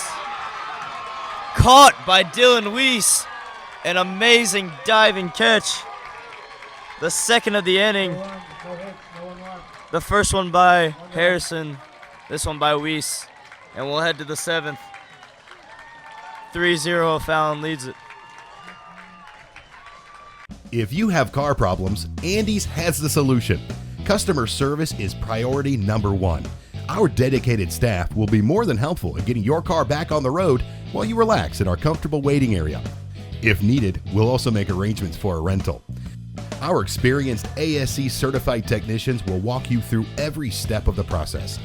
caught by Dylan Weiss. An amazing diving catch. The second of the inning. The first one by Harrison. This one by Weiss. And we'll head to the 7th. 3-0 O'Fallon leads it. If you have car problems, Andy's has the solution. Customer service is priority number 1. Our dedicated staff will be more than helpful in getting your car back on the road while you relax in our comfortable waiting area. If needed, we'll also make arrangements for a rental. Our experienced ASC certified technicians will walk you through every step of the process.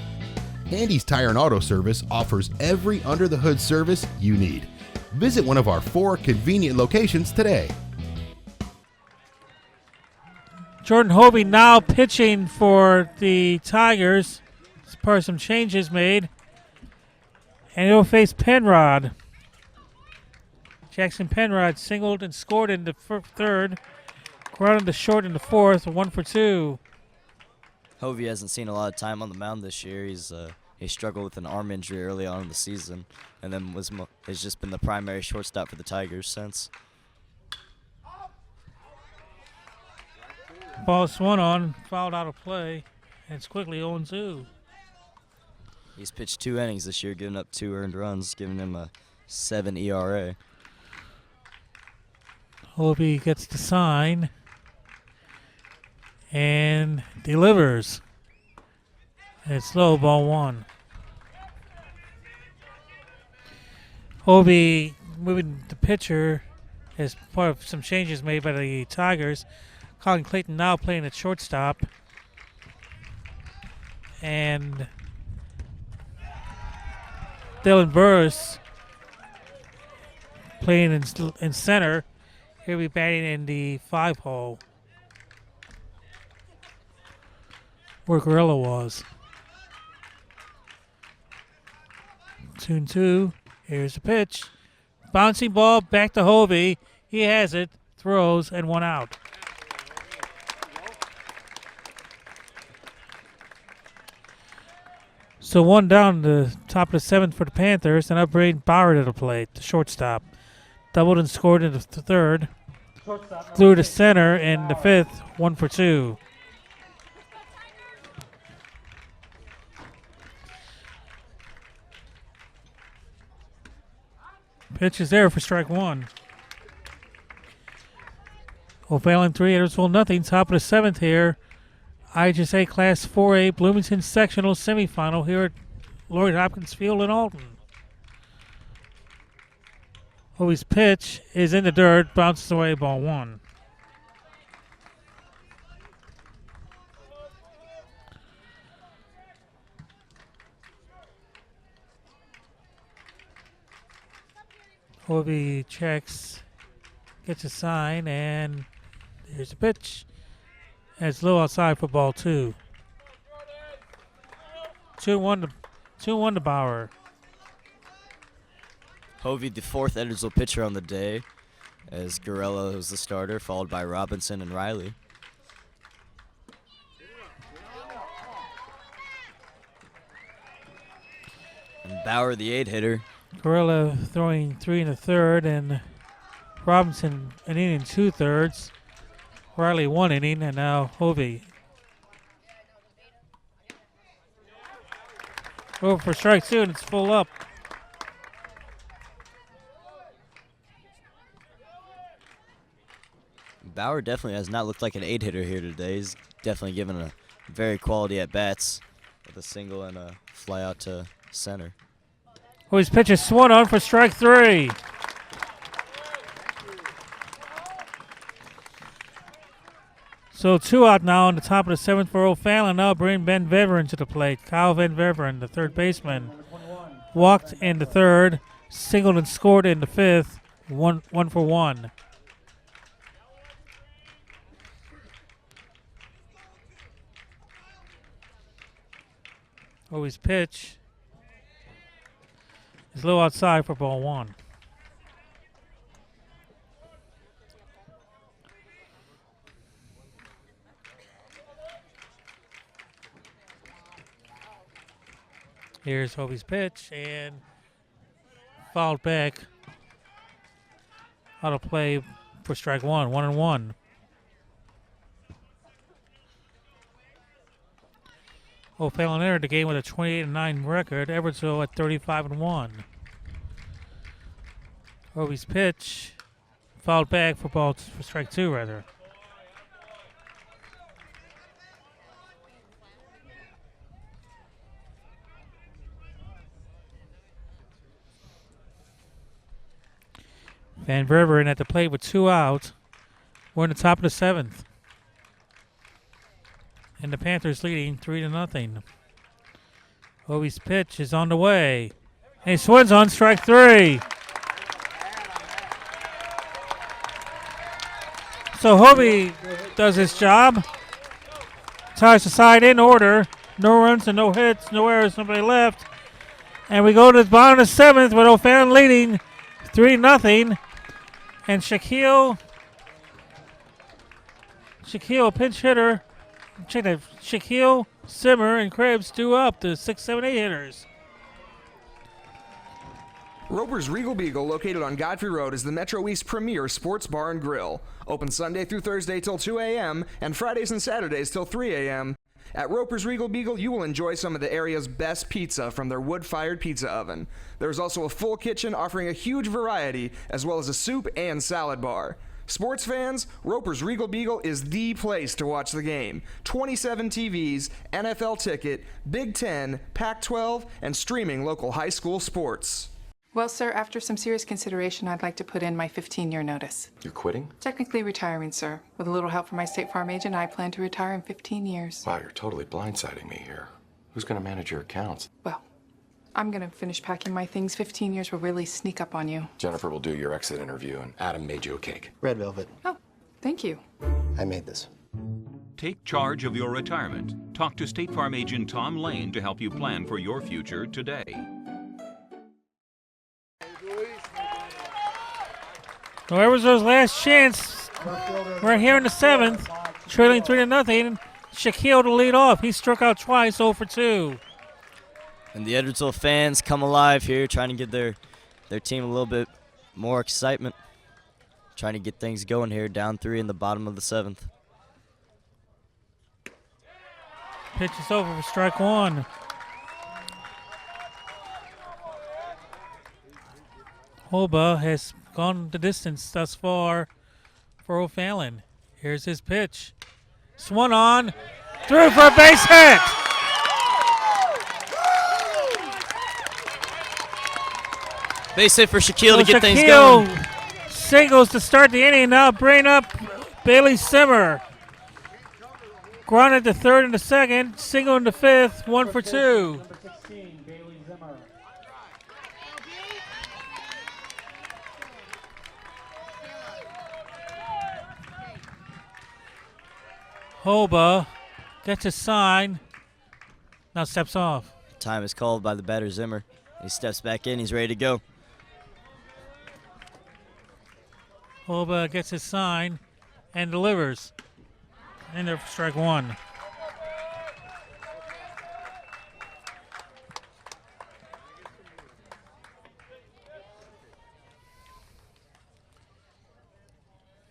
Andy's Tire and Auto Service offers every under-the-hood service you need. Visit one of our 4 convenient locations today. Jordan Hovey now pitching for the Tigers as part of some changes made. And he'll face Penrod. Jackson Penrod singled and scored in the third. Grounded to short in the fourth, 1 for 2. Hovey hasn't seen a lot of time on the mound this year. He struggled with an arm injury early on in the season, and then has just been the primary shortstop for the Tigers since. Ball swung on, fouled out of play, and it's quickly 0-2. He's pitched 2 innings this year, giving up 2 earned runs, giving him a 7 ERA. Hovey gets the sign and delivers. It's low, ball one. Hovey moving the pitcher as part of some changes made by the Tigers. Colin Clayton now playing at shortstop. And Dylan Burris playing in center. He'll be batting in the 5 hole where Gorilla was. 2-2. Here's the pitch. Bouncing ball back to Hovey. He has it. Throws and 1 out. So 1 down the top of the 7th for the Panthers, and upgrade Bauer to the plate, the shortstop. Doubled and scored in the 3rd. Through the center in the 5th, 1 for 2. Pitch is there for strike 1. O'Fallon 3, Edwardsville nothing. Top of the 7th here. IHSA Class 4A Bloomington Sectional Semifinal here at Lloyd Hopkins Field in Alton. Hovey's pitch is in the dirt, bounces away, ball 1. Hovey checks, gets a sign, and here's the pitch. And it's low outside for ball 2. 2-1 to Bauer. Hovey, the 4th Edwardsville pitcher on the day, as Gorella was the starter, followed by Robinson and Riley. And Bauer, the 8-hitter. Gorilla throwing 3 in the 3rd, and Robinson an inning 2/3. Riley 1 inning, and now Hovey. Over for strike 2, and it's full up. Bauer definitely has not looked like an 8-hitter here today. He's definitely given a very quality at-bats with a single and a fly out to center. Hovey's pitch is swung on for strike 3. So 2 out now on the top of the 7th for O'Fallon. Now bring Ben Veverin to the plate. Kyle Van Veverin, the 3rd baseman. Walked in the 3rd, singled and scored in the 5th. 1 for 1. Hovey's pitch is low outside for ball 1. Here's Hovey's pitch, and fouled back out of play for strike 1. 1-1. O'Fallon entered the game with a 28-9 record. Edwardsville at 35-1. Hovey's pitch fouled back for strike 2 rather. Van Veverin at the plate with 2 out. We're in the top of the 7th. And the Panthers leading 3-0. Hovey's pitch is on the way. And he swings on strike 3. So Hovey does his job. Ties the side in order. No runs and no hits, no errors, nobody left. And we go to the bottom of the 7th with O'Fallon leading 3-0. And Shaquille, pinch hitter. Check that. Shaquille, Simmer, and Krebs 2 up, the 6, 7, 8 hitters. Roper's Regal Beagle, located on Godfrey Road, is the Metro East premier sports bar and grill. Open Sunday through Thursday till 2 a.m. and Fridays and Saturdays till 3 a.m. At Roper's Regal Beagle, you will enjoy some of the area's best pizza from their wood-fired pizza oven. There is also a full kitchen offering a huge variety, as well as a soup and salad bar. Sports fans, Roper's Regal Beagle is the place to watch the game. 27 TVs, NFL ticket, Big Ten, Pac-12, and streaming local high school sports. Well, sir, after some serious consideration, I'd like to put in my 15-year notice. You're quitting? Technically retiring, sir. With a little help from my State Farm agent, I plan to retire in 15 years. Wow, you're totally blindsiding me here. Who's going to manage your accounts? Well, I'm going to finish packing my things. 15 years will really sneak up on you. Jennifer will do your exit interview, and Adam made you a cake. Red velvet. Oh, thank you. I made this. Take charge of your retirement. Talk to State Farm agent Tom Lane to help you plan for your future today. So Edwardsville's last chance right here in the 7th, trailing 3-0. Shaquille to lead off. He struck out twice, 0 for 2. And the Edwardsville fans come alive here, trying to give their team a little bit more excitement. Trying to get things going here, down 3 in the bottom of the 7th. Pitch is over for strike 1. Holba has gone the distance thus far for O'Fallon. Here's his pitch. Swung on, through for a base hit. Base hit for Shaquille to get things going. Singles to start the inning. Now bring up Bailey Simmer. Grounded to third in the 2nd, single in the 5th, 1 for 2. Number 16, Bailey Zimmer. Holba gets a sign. Now steps off. Time is called by the batter Zimmer. He steps back in. He's ready to go. Holba gets his sign and delivers. And there for strike 1.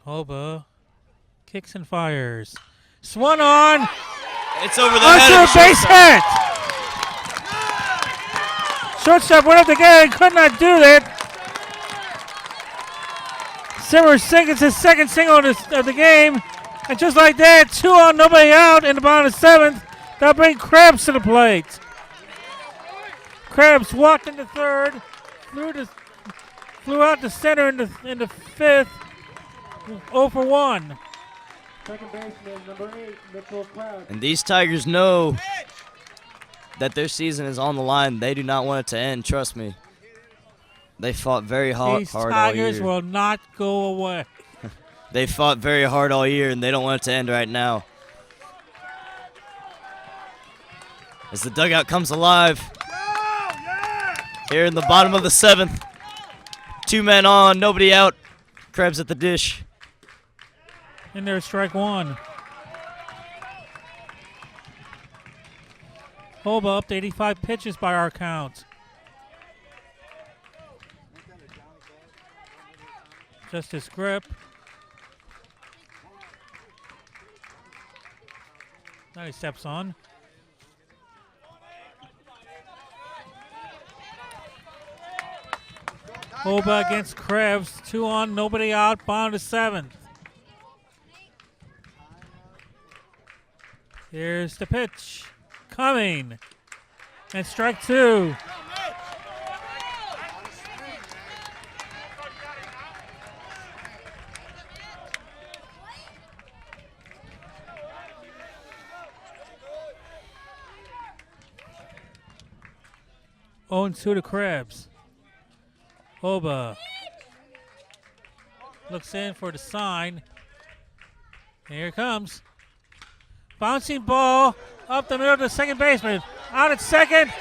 Holba kicks and fires. Swung on. It's over the head of the base hit. Shortstop went up the gate and could not do that. Simmer sinks his 2nd single of the game. And just like that, 2 on, nobody out in the bottom of the 7th. That'll bring Krebs to the plate. Krebs walked into 3rd, flew out to center in the 5th, 0 for 1. Second baseman, number 8, Mitchell Krebs. And these Tigers know that their season is on the line. They do not want it to end, trust me. They fought very hard all year. These Tigers will not go away. They fought very hard all year, and they don't want it to end right now. As the dugout comes alive here in the bottom of the 7th. 2 men on, nobody out. Krebs at the dish. And there's strike 1. Holba up to 85 pitches by our count. Just his grip. Now he steps on. Holba against Krebs. 2 on, nobody out. Bottom to 7th. Here's the pitch. Coming. And strike 2. Owns 2 to Krebs. Holba looks in for the sign. Here it comes. Bouncing ball up the middle of the second baseman. Out at second.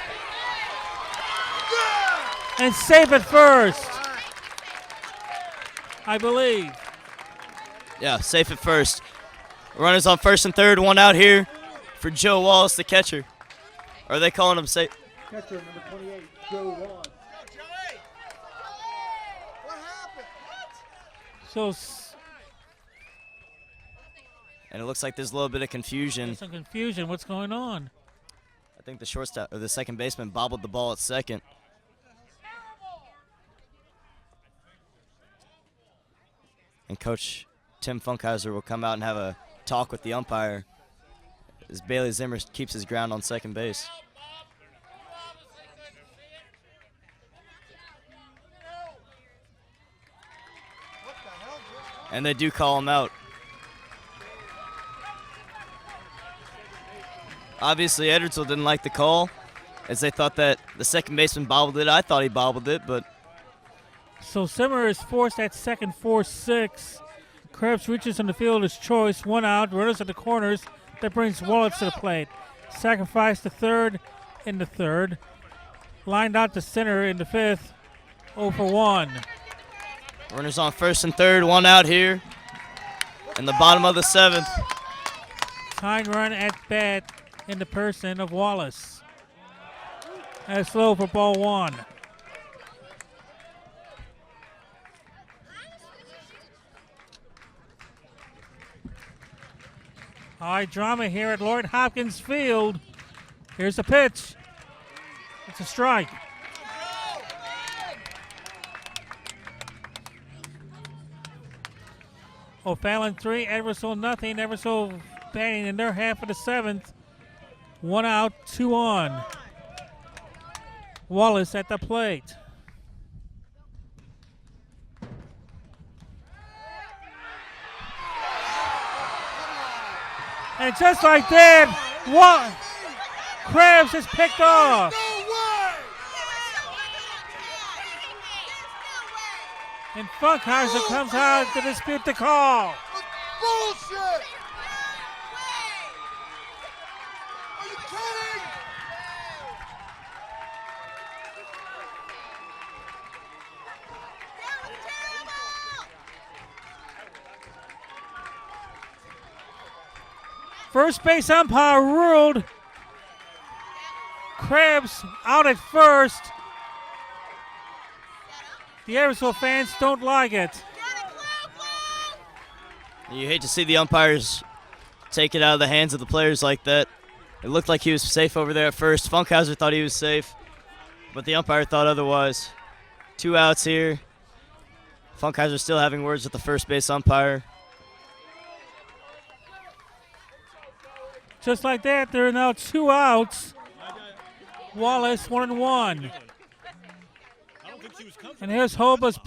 And safe at first, I believe. Yeah, safe at first. Runners on 1st and 3rd. 1 out here for Joe Wallace, the catcher. Or are they calling him safe? Catcher number 28, Joe Wallace. So, and it looks like there's a little bit of confusion. some confusion. What's going on? I think the shortstop or the second baseman bobbled the ball at second. and Coach Tim Funkhauser will come out and have a talk with the umpire as Bailey Zimmer keeps his ground on second base. And they do call him out. Obviously, Edwardsville didn't like the call, as they thought that the second baseman bobbled it. I thought he bobbled it, but... So Zimmer is forced at second, 4-6. Krebs reaches on the fielder's choice, 1 out, runners at the corners. That brings Wallace to the plate. Sacrifice to third in the third. Lined out to center in the fifth, 0 for 1. Runners on first and third, 1 out here in the bottom of the 7th. Tying run at bat in the person of Wallace. That's low for ball 1. High drama here at Lloyd Hopkins Field. Here's the pitch. It's a strike. O'Fallon 3, Edwardsville nothing. Edwardsville batting in their half of the 7th. 1 out, 2 on. Wallace at the plate. And just like that, Krebs is picked off. And Funkhauser comes out to dispute the call. Bullshit! Are you kidding? First base umpire ruled Krebs out at first. The Edwardsville fans don't like it. You hate to see the umpires take it out of the hands of the players like that. It looked like he was safe over there at first. Funkhauser thought he was safe, but the umpire thought otherwise. 2 outs here. Funkhauser still having words with the first base umpire. Just like that, there are now 2 outs. Wallace 1-1. And here's Hoba's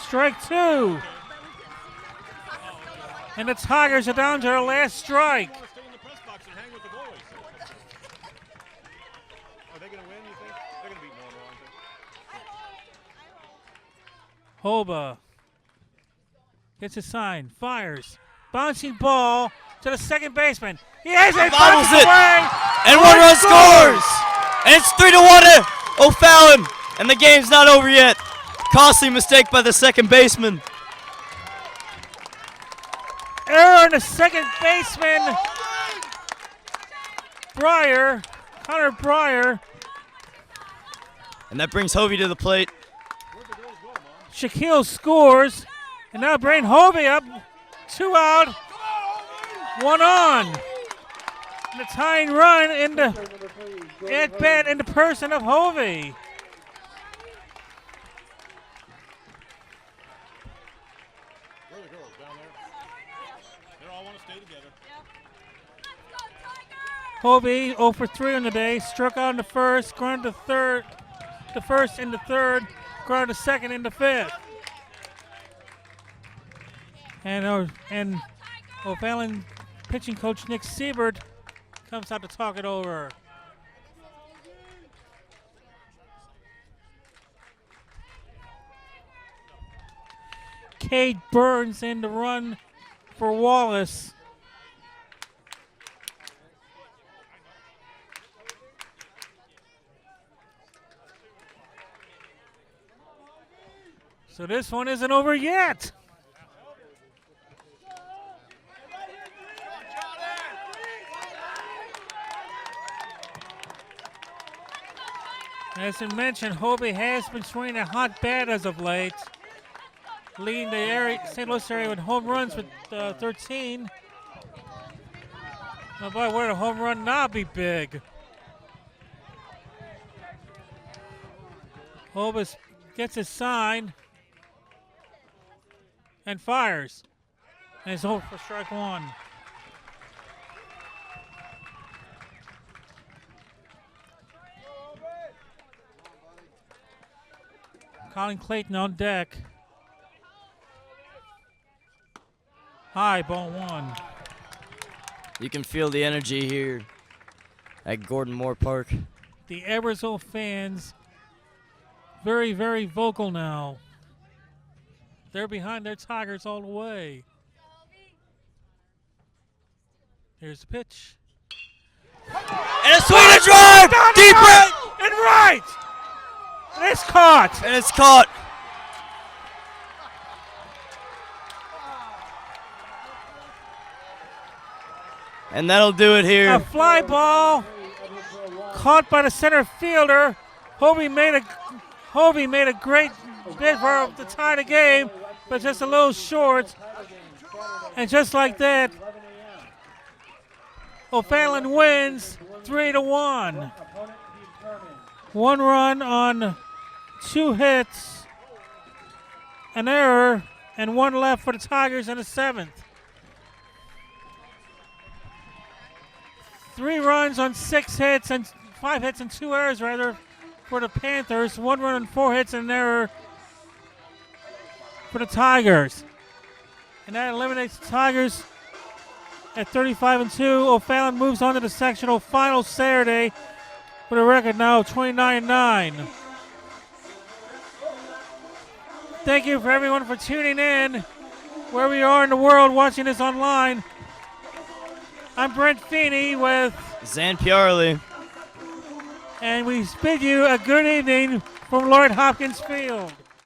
strike 2. And the Tigers are down to their last strike. Hoba gets a sign, fires, bouncing ball to the second baseman. He has it, bobbles it, away, and 1 run scores. And it's 3-1 to O'Fallon, and the game's not over yet. Costly mistake by the second baseman. Error in the second baseman, Connor Breyer. And that brings Hovey to the plate. Shaquille scores, and now bring Hovey up. 2 out, 1 on. And the tying run in the at bat in the person of Hovey. Hovey 0 for 3 on the day, struck out in the first, grounded the first in the third, grounded the second in the fifth. And O'Fallon pitching coach Nick Siebert comes out to talk it over. Cade Burns in the run for Wallace. So this one isn't over yet. As I mentioned, Hovey has been swinging a hot bat as of late, leading the St. Louis area with home runs with 13. Oh boy, would a home run not be big? Hovey gets his sign. and fires. And it's over for strike one. Colin Clayton on deck. High, ball one. You can feel the energy here at Gordon Moore Park. The Edwardsville fans very, very vocal now. They're behind their Tigers all the way. Here's the pitch. And a swing and drive! Deep right! And right! And it's caught! And it's caught! And that'll do it here. A fly ball caught by the center fielder. Hovey made a great bid for to tie the game, but just a little short. And just like that, O'Fallon wins 3-1. 1 run on 2 hits, an error, and 1 left for the Tigers in the 7th. 3 runs on 6 hits and 5 hits and 2 errors rather for the Panthers. 1 run on 4 hits and an error for the Tigers. And that eliminates the Tigers at 35-2. O'Fallon moves on to the sectional final Saturday with a record now of 29-9. Thank you for everyone for tuning in wherever you are in the world watching this online. I'm Brent Feeney with Zan Piarli. And we bid you a good evening from Lloyd Hopkins Field.